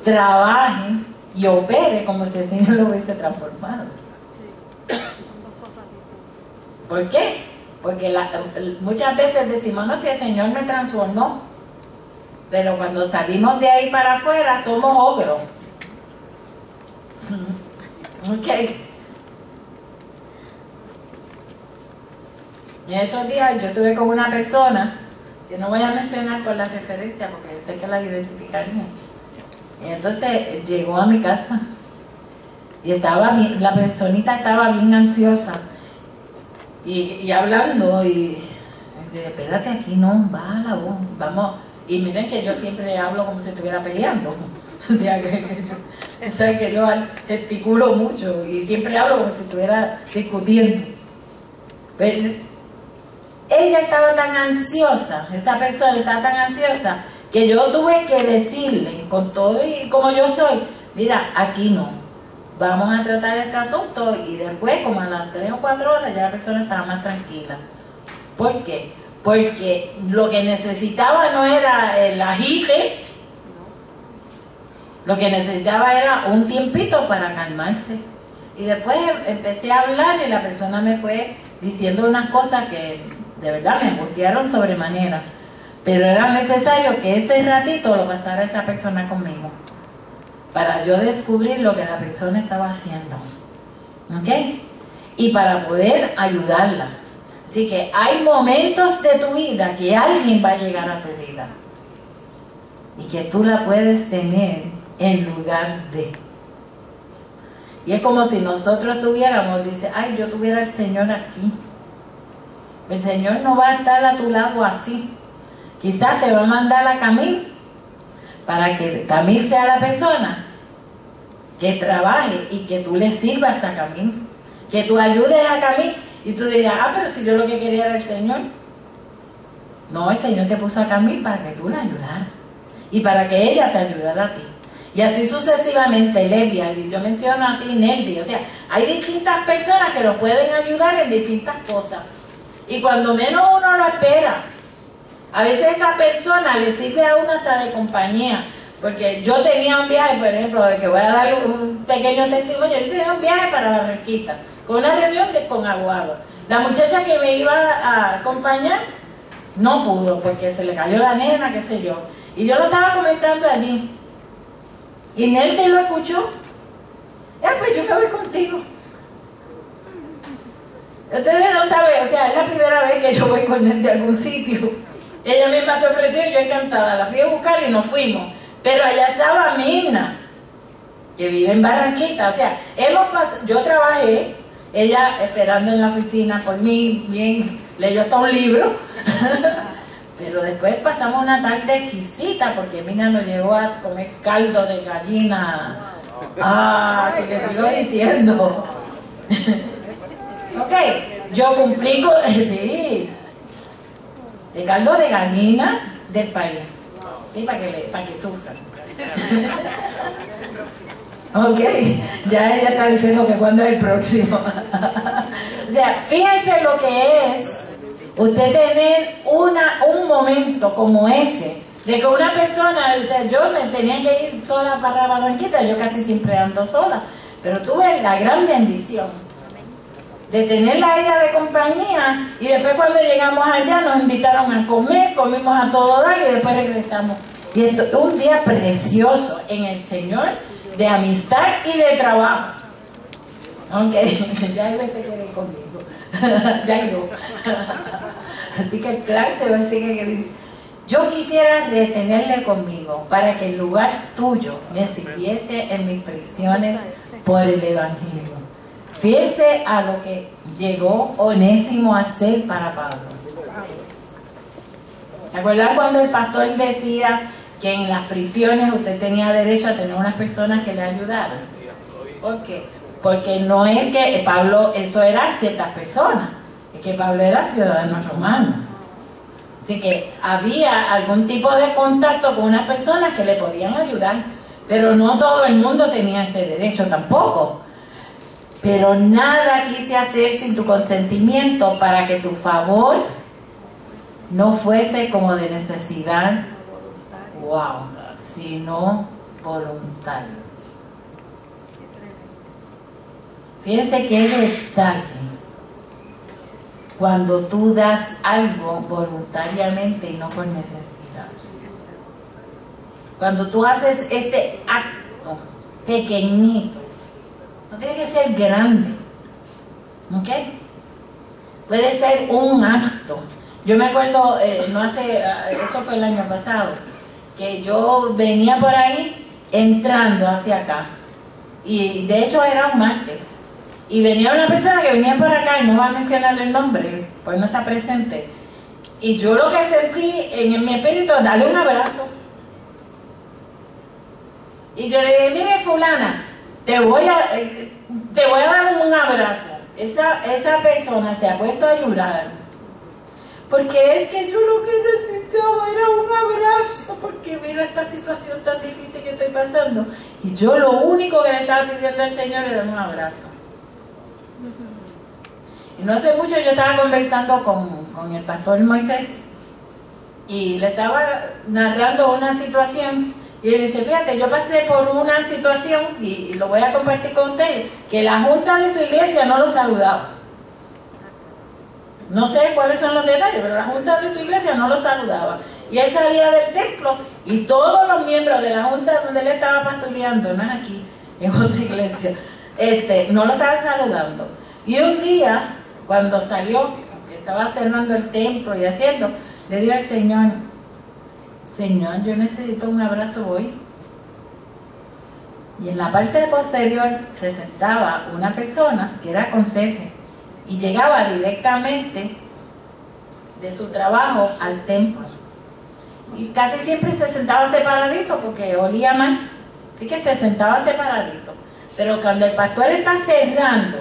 trabaje y opere como si el Señor lo hubiese transformado. ¿Por qué? Porque muchas veces decimos, no, si el Señor me transformó, pero cuando salimos de ahí para afuera somos ogros. Ok. Y estos días yo estuve con una persona, que no voy a mencionar por la referencia porque sé que la identificaría. Y entonces llegó a mi casa y estaba bien, la personita estaba bien ansiosa y hablando, y yo dije, espérate, aquí no va la voz, vamos. Y miren que yo siempre hablo como si estuviera peleando. O sea, que yo gesticulo mucho y siempre hablo como si estuviera discutiendo. Pero ella estaba tan ansiosa, esa persona estaba tan ansiosa, que yo tuve que decirle, con todo y como yo soy, mira, aquí no, vamos a tratar este asunto. Y después, como a las 3 o 4 horas, ya la persona estaba más tranquila. ¿Por qué? Porque lo que necesitaba no era el agite, lo que necesitaba era un tiempito para calmarse. Y después empecé a hablar y la persona me fue diciendo unas cosas que de verdad me angustiaron sobremanera. Pero era necesario que ese ratito lo pasara esa persona conmigo, para yo descubrir lo que la persona estaba haciendo. ¿Ok? Y para poder ayudarla. Así que hay momentos de tu vida que alguien va a llegar a tu vida y que tú la puedes tener en lugar de. Y es como si nosotros tuviéramos, dice, ay, yo tuviera al Señor aquí. El Señor no va a estar a tu lado así. Quizás te va a mandar a Camil, para que Camil sea la persona que trabaje y que tú le sirvas a Camil, que tú ayudes a Camil. Y tú dirás, ah, pero si yo lo que quería era el Señor. No, el Señor te puso a Camil para que tú la ayudaras y para que ella te ayudara a ti. Y así sucesivamente, Levia, y yo menciono así Neldi. O sea, hay distintas personas que nos pueden ayudar en distintas cosas. Y cuando menos uno lo espera, a veces esa persona le sirve a uno hasta de compañía. Porque yo tenía un viaje, por ejemplo, de que voy a dar un pequeño testimonio. Yo tenía un viaje para Barranquita, con una reunión con abogados. La muchacha que me iba a acompañar no pudo porque se le cayó la nena, qué sé yo. Y yo lo estaba comentando allí. Y Nelty lo escuchó. Pues yo me voy contigo. Ustedes no saben, o sea, es la primera vez que yo voy con Nelty a algún sitio. Ella misma se ofreció y yo encantada. La fui a buscar y nos fuimos. Pero allá estaba Mirna, que vive en Barranquita. O sea, yo trabajé, ella esperando en la oficina por mí, bien, leyó hasta un libro. Pero después pasamos una tarde exquisita porque Mirna nos llevó a comer caldo de gallina. Ah, así que sigo diciendo. Ok, yo cumplí con... Sí, el caldo de gallina del país. Sí, para que sufran. Ok, ya ella está diciendo que cuándo es el próximo. O sea, fíjense lo que es usted tener un momento como ese, de que una persona, o sea, yo me tenía que ir sola para Barranquita, yo casi siempre ando sola, pero tuve la gran bendición de tenerla a ella de compañía, y después cuando llegamos allá nos invitaron a comer, comimos a todo dar y después regresamos. Y esto, un día precioso en el Señor, de amistad y de trabajo. Ok, ya él se quiere ir conmigo. Ya no. Así que el plan se va a decir que yo quisiera retenerle conmigo para que el lugar tuyo me sirviese en mis prisiones por el Evangelio. Fíjense a lo que llegó Onésimo a ser para Pablo. ¿Se acuerdan cuando el pastor decía que en las prisiones usted tenía derecho a tener unas personas que le ayudaran? ¿Por qué? Porque no es que Pablo, eso era ciertas personas, es que Pablo era ciudadano romano. Así que había algún tipo de contacto con unas personas que le podían ayudar, pero no todo el mundo tenía ese derecho tampoco. Pero nada quise hacer sin tu consentimiento para que tu favor no fuese como de necesidad, wow, sino voluntario. Fíjense qué detalle cuando tú das algo voluntariamente y no por necesidad. Cuando tú haces ese acto pequeñito, no tiene que ser grande, ¿ok? Puede ser un acto. Yo me acuerdo, eso fue el año pasado, que yo venía por ahí entrando hacia acá, y de hecho era un martes, y venía una persona que venía por acá, y no va a mencionar el nombre, pues no está presente, y yo lo que sentí en mi espíritu es darle un abrazo, y yo le dije, mire fulana, te voy a dar un abrazo. Esa persona se ha puesto a llorar, porque es que yo lo que necesitaba era un abrazo, porque mira esta situación tan difícil que estoy pasando, y yo lo único que le estaba pidiendo al Señor era un abrazo. Y no hace mucho yo estaba conversando con el pastor Moisés, y le estaba narrando una situación, y él dice, fíjate, yo pasé por una situación, y lo voy a compartir con ustedes, que la junta de su iglesia no lo saludaba. No sé cuáles son los detalles, pero la junta de su iglesia no lo saludaba. Y él salía del templo, y todos los miembros de la junta donde él estaba pastoreando, no es aquí, en otra iglesia, no lo estaban saludando. Y un día, cuando salió, que estaba cerrando el templo y haciendo, le dijo al Señor, Señor, yo necesito un abrazo hoy. Y en la parte posterior se sentaba una persona que era conserje y llegaba directamente de su trabajo al templo. Y casi siempre se sentaba separadito porque olía mal, así que se sentaba separadito. Pero cuando el pastor está cerrando,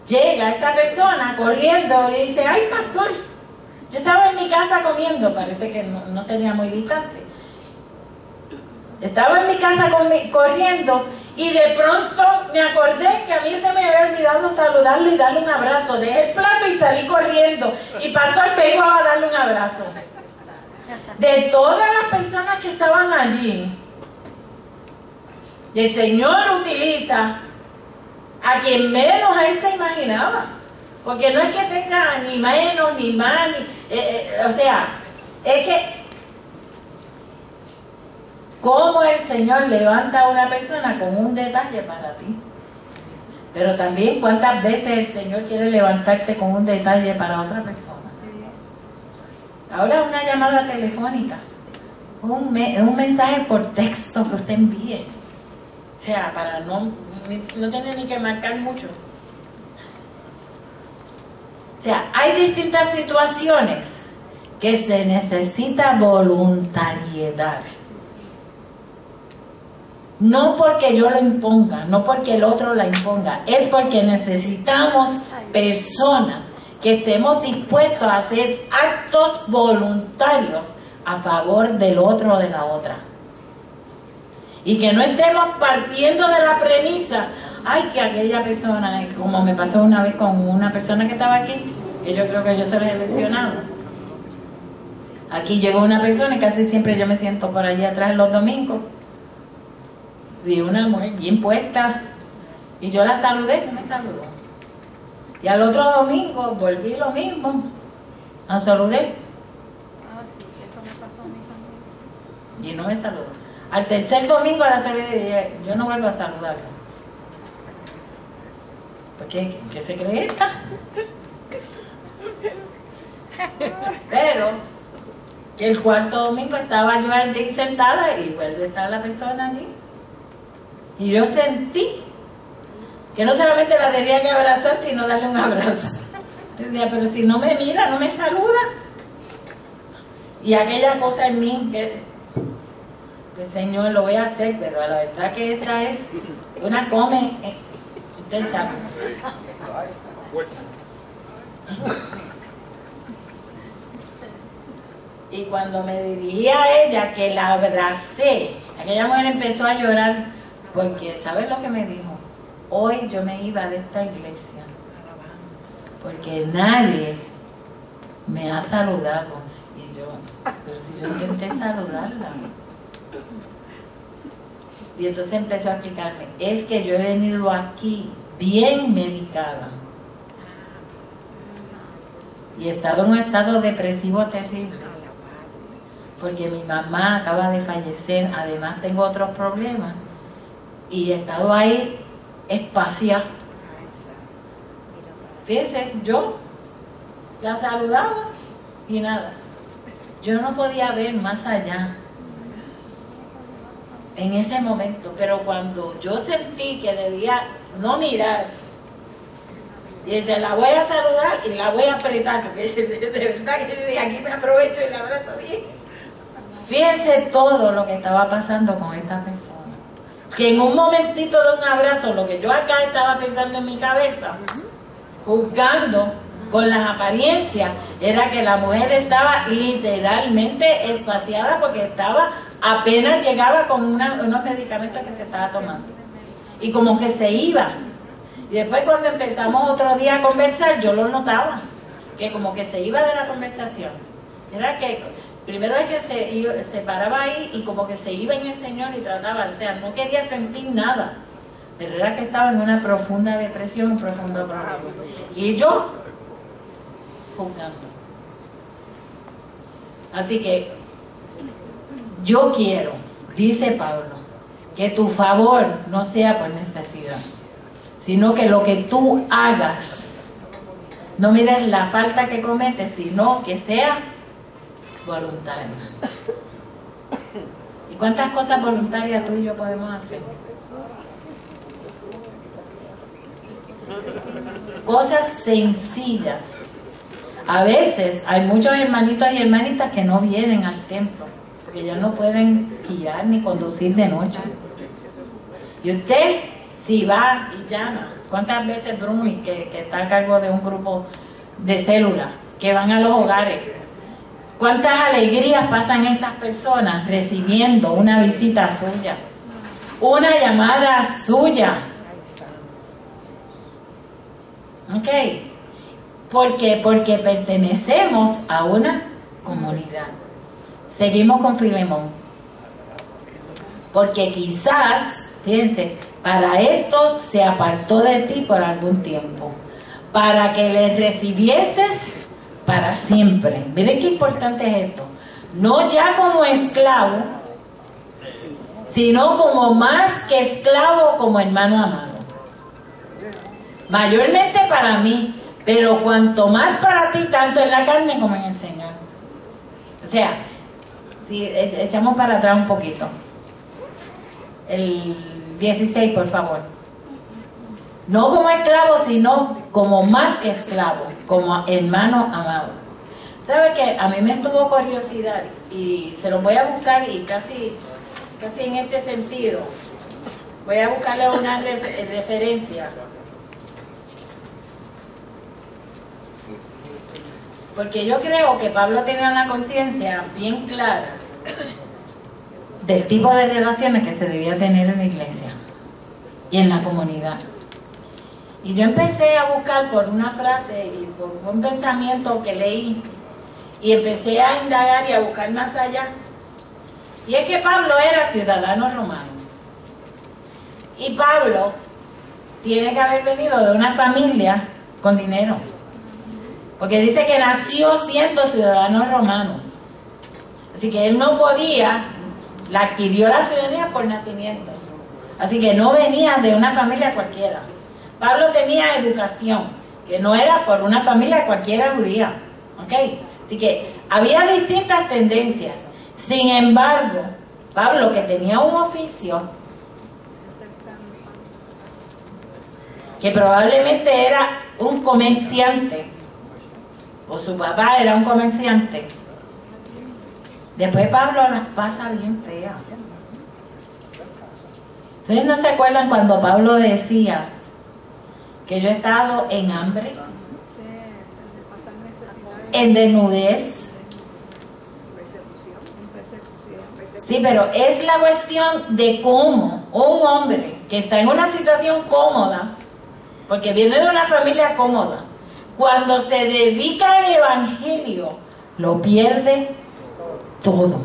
llega esta persona corriendo y dice, ay pastor, yo estaba en mi casa comiendo, parece que no sería muy distante. Estaba en mi casa corriendo, y de pronto me acordé que a mí se me había olvidado saludarlo y darle un abrazo. Dejé el plato y salí corriendo, y pastor vengo a darle un abrazo. De todas las personas que estaban allí, y el Señor utiliza a quien menos él se imaginaba. Porque no es que tenga ni menos, ni más, o sea, es que cómo el Señor levanta a una persona con un detalle para ti. Pero también cuántas veces el Señor quiere levantarte con un detalle para otra persona. Ahora una llamada telefónica, un mensaje por texto que usted envíe. O sea, para no tener ni que marcar mucho. O sea, hay distintas situaciones que se necesita voluntariedad. No porque yo lo imponga, no porque el otro la imponga, es porque necesitamos personas que estemos dispuestos a hacer actos voluntarios a favor del otro o de la otra. Y que no estemos partiendo de la premisa, ay, que aquella persona, como me pasó una vez con una persona que estaba aquí, que yo creo que yo se los he mencionado. Aquí llegó una persona y casi siempre yo me siento por allí atrás los domingos. Vi una mujer bien puesta y yo la saludé, no me saludó. Y al otro domingo volví lo mismo, la saludé y no me saludó. Al tercer domingo la saludé y dije, yo no vuelvo a saludarla. Porque ¿qué se cree esta? Pero que el cuarto domingo estaba yo allí sentada y vuelve a estar la persona allí. Y yo sentí que no solamente la tenía que abrazar, sino darle un abrazo. Decía, pero si no me mira, no me saluda. Y aquella cosa en mí que, pues Señor, lo voy a hacer, pero la verdad que esta es una come, ustedes saben. Y cuando me dirigí a ella, que la abracé, aquella mujer empezó a llorar, porque ¿sabes lo que me dijo? Hoy yo me iba de esta iglesia, porque nadie me ha saludado. Y yo, pero si yo intenté saludarla. Y entonces empezó a explicarme, es que yo he venido aquí bien medicada. Y he estado en un estado depresivo terrible. Porque mi mamá acaba de fallecer, además tengo otros problemas. Y he estado ahí espaciada. Fíjense, yo la saludaba y nada. Yo no podía ver más allá en ese momento, pero cuando yo sentí que debía no mirar, y dice, la voy a saludar y la voy a apretar, porque de verdad que de aquí me aprovecho y la abrazo bien. Fíjense todo lo que estaba pasando con esta persona, que en un momentito de un abrazo, lo que yo acá estaba pensando en mi cabeza, juzgando con las apariencias, era que la mujer estaba literalmente espaciada porque apenas llegaba con unos medicamentos que se estaba tomando. Y como que se iba. Y después cuando empezamos otro día a conversar, yo lo notaba, que como que se iba de la conversación. Era que primero es que se paraba ahí y como que se iba en el Señor y trataba, o sea, no quería sentir nada. Pero era que estaba en una profunda depresión, un profundo problema. Y yo juzgando. Así que yo quiero, dice Pablo, que tu favor no sea por necesidad, sino que lo que tú hagas, no mires la falta que cometes, sino que sea voluntaria. ¿Y cuántas cosas voluntarias tú y yo podemos hacer? Cosas sencillas. A veces hay muchos hermanitos y hermanitas que no vienen al templo, porque ya no pueden guiar ni conducir de noche. Y usted, si va y llama, ¿cuántas veces Bruni, que está a cargo de un grupo de células, que van a los hogares, cuántas alegrías pasan esas personas recibiendo una visita suya, una llamada suya? ¿Ok? ¿Por qué? Porque pertenecemos a una comunidad. Seguimos con Filemón. Porque quizás, fíjense, para esto se apartó de ti por algún tiempo, para que le recibieses para siempre. Miren qué importante es esto. No ya como esclavo, sino como más que esclavo, como hermano amado. Mayormente para mí, pero cuanto más para ti, tanto en la carne como en el Señor. O sea, si echamos para atrás un poquito. El 16, por favor. No como esclavo, sino como más que esclavo, como hermano amado. ¿Sabe qué? A mí me estuvo curiosidad y se lo voy a buscar y casi en este sentido. Voy a buscarle una referencia. Porque yo creo que Pablo tenía una conciencia bien clara del tipo de relaciones que se debía tener en la iglesia y en la comunidad. Y yo empecé a buscar por una frase y por un pensamiento que leí y empecé a indagar y a buscar más allá. Y es que Pablo era ciudadano romano. Y Pablo tiene que haber venido de una familia con dinero. Porque dice que nació siendo ciudadano romano. Así que él no podía, adquirió la ciudadanía por nacimiento. Así que no venía de una familia cualquiera. Pablo tenía educación, que no era por una familia cualquiera judía. ¿Ok? Así que había distintas tendencias. Sin embargo, Pablo, que tenía un oficio, que probablemente era un comerciante, o su papá era un comerciante. Después Pablo las pasa bien feas. ¿Ustedes no se acuerdan cuando Pablo decía que yo he estado en hambre, en desnudez? Sí, pero es la cuestión de cómo un hombre que está en una situación cómoda, porque viene de una familia cómoda, cuando se dedica al evangelio, lo pierde todo.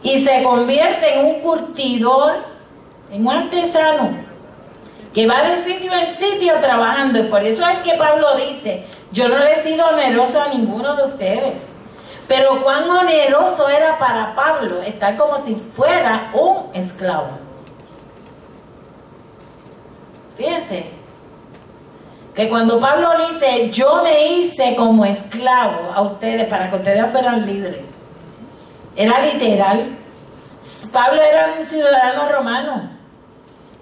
Y se convierte en un curtidor, en un artesano, que va de sitio en sitio trabajando. Y por eso es que Pablo dice, yo no le he sido oneroso a ninguno de ustedes. Pero cuán oneroso era para Pablo estar como si fuera un esclavo. Fíjense, que cuando Pablo dice, yo me hice como esclavo a ustedes para que ustedes fueran libres, era literal. Pablo era un ciudadano romano.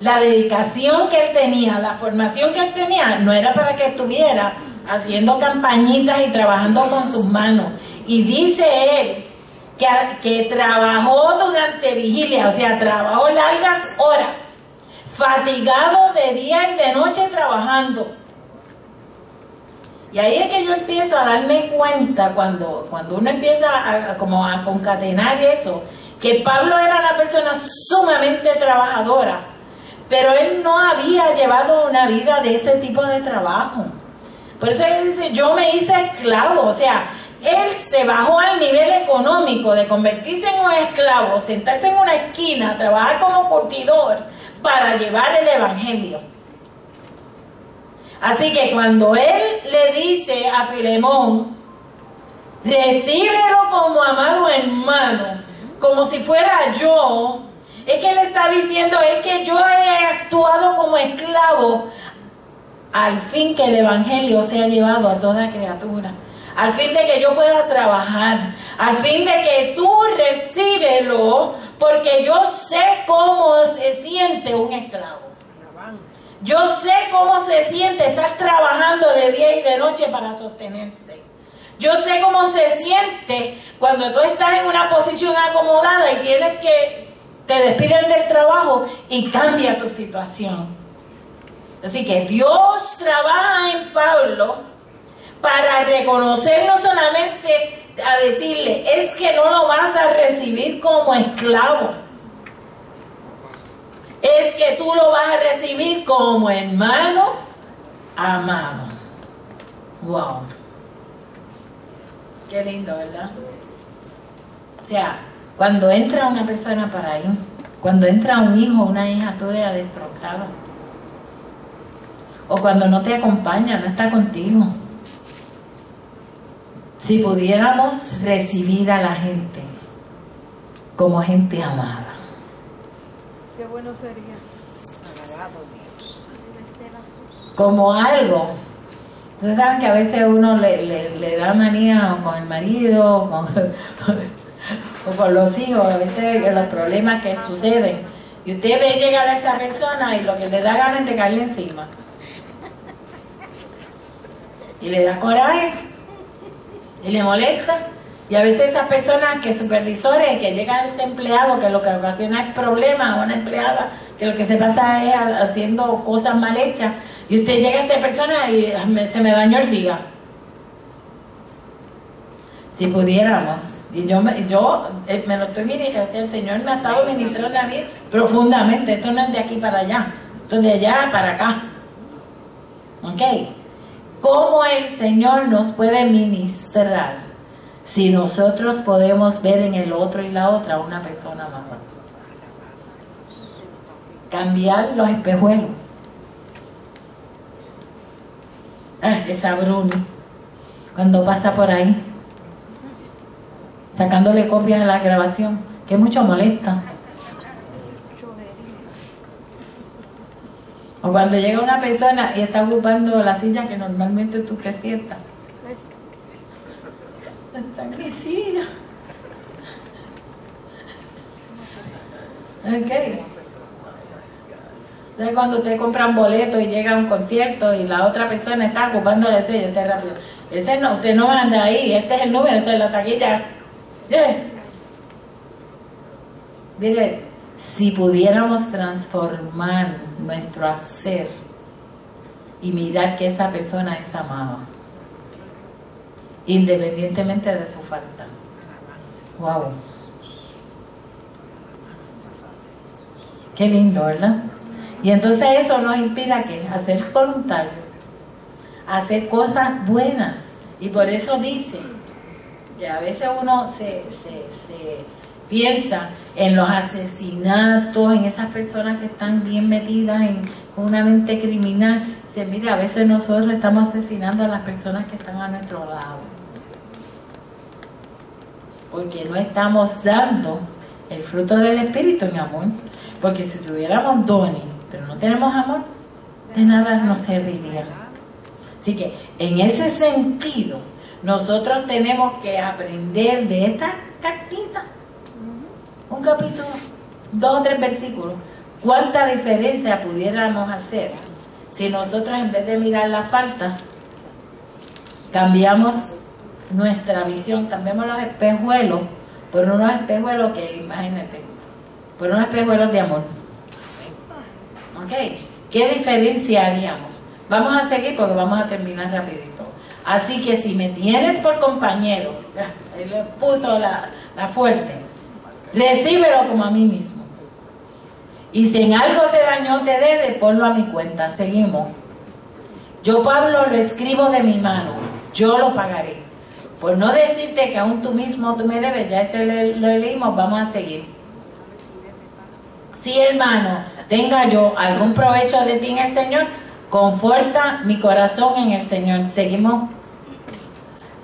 La dedicación que él tenía, la formación que él tenía, no era para que estuviera haciendo campañitas y trabajando con sus manos. Y dice él que trabajó durante vigilia, o sea, trabajó largas horas, fatigado de día y de noche trabajando. Y ahí es que yo empiezo a darme cuenta, cuando uno empieza a concatenar eso, que Pablo era una persona sumamente trabajadora, pero él no había llevado una vida de ese tipo de trabajo. Por eso él dice, yo me hice esclavo, o sea, él se bajó al nivel económico de convertirse en un esclavo, sentarse en una esquina, trabajar como curtidor para llevar el evangelio. Así que cuando él le dice a Filemón, recíbelo como amado hermano, como si fuera yo, es que él está diciendo, es que yo he actuado como esclavo al fin que el evangelio sea llevado a toda criatura, al fin de que yo pueda trabajar, al fin de que tú recíbelo, porque yo sé cómo se siente un esclavo. Yo sé cómo se siente estar trabajando de día y de noche para sostenerse. Yo sé cómo se siente cuando tú estás en una posición acomodada y tienes que, te despiden del trabajo y cambia tu situación. Así que Dios trabaja en Pablo para reconocer, no solamente a decirle, es que no lo vas a recibir como esclavo. Es que tú lo vas a recibir como hermano amado. Wow. Qué lindo, ¿verdad? O sea, cuando entra una persona para ahí, cuando entra un hijo o una hija toda destrozada, o cuando no te acompaña, no está contigo. Si pudiéramos recibir a la gente como gente amada. Qué bueno sería. Como algo. Ustedes saben que a veces uno le da manía con el marido, o con los hijos, a veces los problemas que suceden. Y usted ve llegar a esta persona y lo que le da ganas es de caerle encima. Y le da coraje. Y le molesta. Y a veces esas personas que supervisores, que llega este empleado, que lo que ocasiona es problemas, una empleada que lo que se pasa es haciendo cosas mal hechas, y usted llega a esta persona y se me dañó el día. Si pudiéramos, y yo me lo estoy ministrando, o sea, el Señor me ha estado ministrando a mí profundamente, esto no es de aquí para allá, esto es de allá para acá. ¿Ok? ¿Cómo el Señor nos puede ministrar si nosotros podemos ver en el otro y la otra una persona amada? Cambiar los espejuelos. Esa Bruni, cuando pasa por ahí, sacándole copias a la grabación, que mucho molesta. O cuando llega una persona y está ocupando la silla que normalmente tú te sientas. Está en mi silla. Ok. Entonces, cuando usted compra un boleto y llega a un concierto y la otra persona está ocupándole ese, este rápido. Ese no, usted no anda ahí, este es el número, esta es la taquilla. Mire, si pudiéramos transformar nuestro hacer y mirar que esa persona es amada, independientemente de su falta. Wow. Qué lindo, ¿verdad? Y entonces eso nos inspira a ¿qué? A ser voluntarios, a hacer cosas buenas. Y por eso dice que a veces uno se piensa en los asesinatos, en esas personas que están bien metidas con una mente criminal. Dice, mira, a veces nosotros estamos asesinando a las personas que están a nuestro lado, porque no estamos dando el fruto del Espíritu en amor. Porque si tuviéramos dones, pero no tenemos amor, de nada nos serviría. Así que en ese sentido, nosotros tenemos que aprender de esta cartita, un capítulo, 2 o 3 versículos, cuánta diferencia pudiéramos hacer si nosotros, en vez de mirar la falta, cambiamos nuestra visión, cambiamos los espejuelos por unos espejuelos que, imagínate, por unos espejuelos de amor. ¿Ok? ¿Qué diferencia haríamos? Vamos a seguir porque vamos a terminar rapidito. Así que si me tienes por compañero, él le puso la fuerte, recíbelo como a mí mismo. Y si en algo te dañó, te debe, ponlo a mi cuenta. Seguimos. Yo, Pablo, lo escribo de mi mano, yo lo pagaré. Por no decirte que aún tú mismo tú me debes, ya ese lo leímos, vamos a seguir. Si, hermano, tenga yo algún provecho de ti en el Señor, conforta mi corazón en el Señor. Seguimos.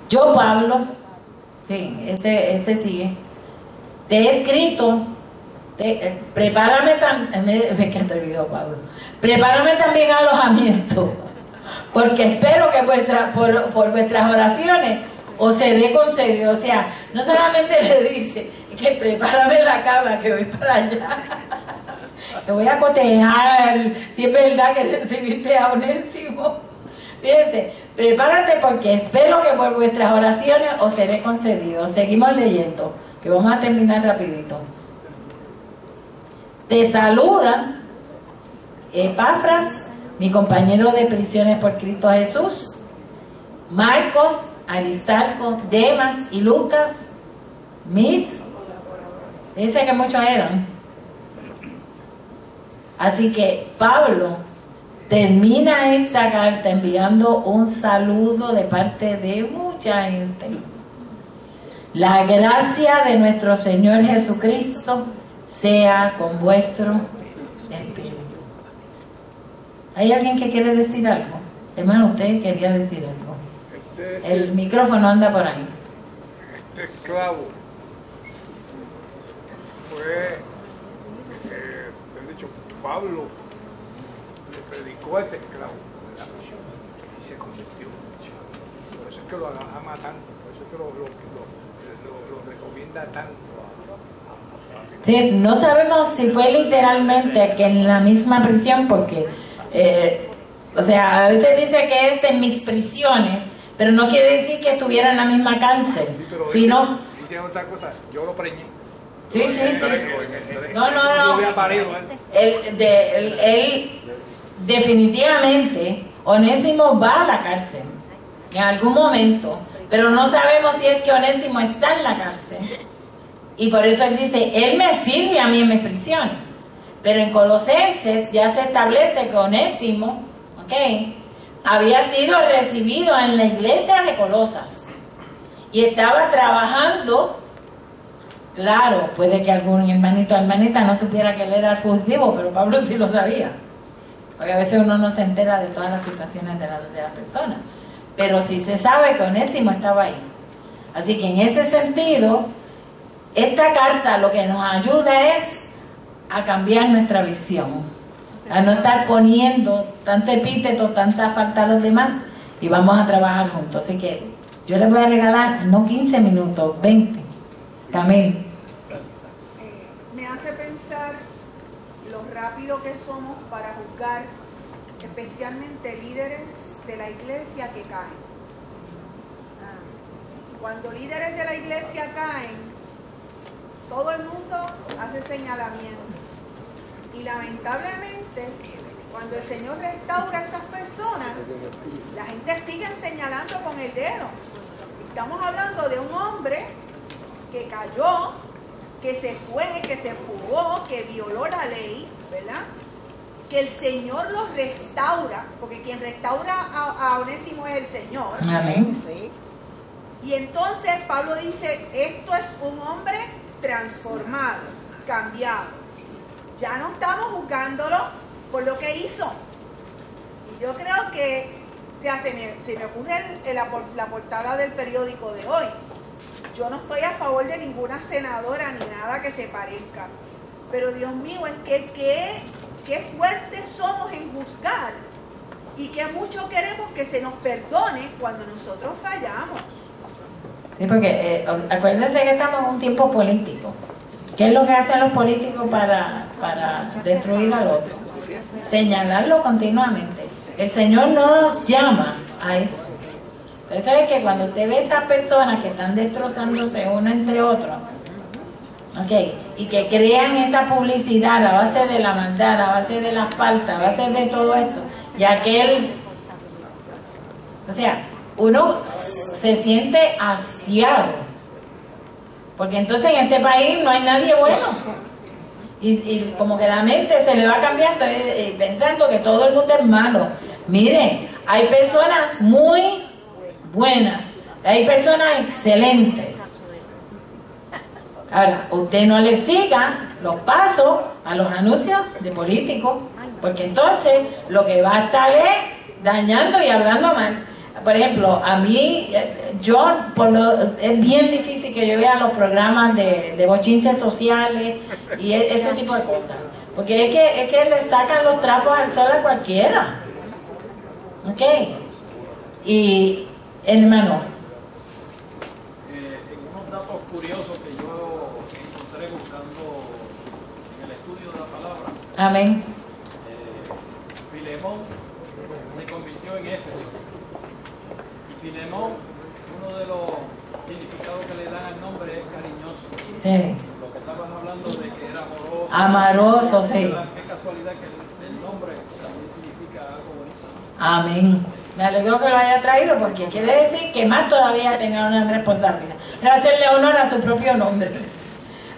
Yo, Pablo, sí, ese sigue. Te he escrito, prepárame también, me quedé olvidado, Pablo. Prepárame también alojamiento, porque espero que por vuestras oraciones os seré concedido. O sea, no solamente le dice que prepárame la cama, que voy para allá, que voy a cotejar, si es verdad que recibiste a Onésimo. Fíjense, prepárate porque espero que por vuestras oraciones os seré concedido. Seguimos leyendo, que vamos a terminar rapidito. Te saluda Epafras, mi compañero de prisiones por Cristo Jesús, Marcos, Aristarco, Demas y Lucas, dice que muchos eran. Así que Pablo termina esta carta enviando un saludo de parte de mucha gente. La gracia de nuestro Señor Jesucristo sea con vuestro espíritu. ¿Hay alguien que quiere decir algo? Hermano, usted quería decir algo. El micrófono anda por ahí. Este esclavo fue, he dicho, Pablo le predicó a este esclavo de la prisión y se convirtió. Por eso es que lo ama tanto, por eso es que lo recomienda tanto. Sí, no sabemos si fue literalmente que en la misma prisión, porque, o sea, a veces dice que es en mis prisiones, pero no quiere decir que estuviera en la misma cárcel, sino... Dice otra cosa, yo lo preñé. Sí. No. Él definitivamente, Onésimo va a la cárcel en algún momento, pero no sabemos si es que Onésimo está en la cárcel. Y por eso él dice, él me sirve a mí en mis prisiones. Pero en Colosenses ya se establece que Onésimo, había sido recibido en la iglesia de Colosas y estaba trabajando. Claro, puede que algún hermanito o hermanita no supiera que él era el fugitivo, pero Pablo sí lo sabía, porque a veces uno no se entera de todas las situaciones de las personas, pero sí se sabe que Onésimo estaba ahí. Así que en ese sentido, esta carta lo que nos ayuda es a cambiar nuestra visión, a no estar poniendo tanto epíteto, tanta falta a los demás, y vamos a trabajar juntos. Así que yo les voy a regalar no 15 minutos, 20. Camil. Me hace pensar los rápido que somos para juzgar, especialmente líderes de la iglesia que caen. Cuando líderes de la iglesia caen, todo el mundo hace señalamiento. Y lamentablemente, cuando el Señor restaura a esas personas, la gente sigue señalando con el dedo. Estamos hablando de un hombre que cayó, que se fue, que se fugó, que violó la ley, ¿verdad? Que el Señor los restaura, porque quien restaura a Onésimo es el Señor. Amén. ¿Sí? Y entonces Pablo dice, esto es un hombre transformado, cambiado. Ya no estamos juzgándolo por lo que hizo. Y yo creo que, o sea, se me ocurre la portada del periódico de hoy. Yo no estoy a favor de ninguna senadora ni nada que se parezca. Pero Dios mío, es que qué fuertes somos en juzgar y que mucho queremos que se nos perdone cuando nosotros fallamos. Sí, porque acuérdense que estamos en un tiempo político. ¿Qué es lo que hacen los políticos para destruir al otro? Señalarlo continuamente. El Señor no nos llama a eso. Por eso es que cuando usted ve estas personas que están destrozándose uno entre otros, ¿okay? Y que crean esa publicidad a base de la maldad, a base de la falta, a base de todo esto, y aquel, o sea, uno se siente hastiado, porque entonces en este país no hay nadie bueno, y como que la mente se le va cambiando pensando que todo el mundo es malo. Miren, hay personas muy buenas, hay personas excelentes. Ahora, usted no le siga los pasos a los anuncios de políticos, porque entonces lo que va a estar es dañando y hablando mal. Por ejemplo, a mí, es bien difícil que yo vea los programas de bochinches sociales y ese tipo de cosas, porque es que le sacan los trapos al sol a cualquiera. ¿Ok? Y, hermano, en unos datos curiosos que yo encontré buscando en el estudio de la palabra, amén. Filemón se convirtió en Éfeso. Y Filemón, uno de los significados que le dan al nombre es cariñoso. Sí. Lo que estabas hablando de que era amoroso. Amoroso, sí. Qué casualidad que el nombre también significa algo bonito. Amén. Me alegro que lo haya traído porque quiere decir que más todavía tenga una responsabilidad. Pero hacerle honor a su propio nombre.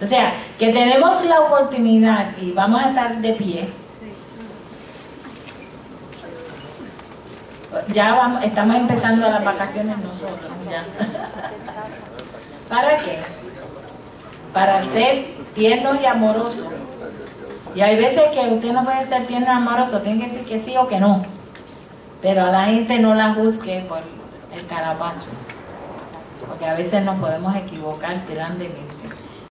O sea, que tenemos la oportunidad y vamos a estar de pie. Ya estamos empezando las vacaciones nosotros. Ya. ¿Para qué? Para ser tiernos y amorosos. Y hay veces que usted no puede ser tierno y amoroso, tiene que decir que sí o que no. Pero a la gente no la juzgue por el carapacho, porque a veces nos podemos equivocar grandemente.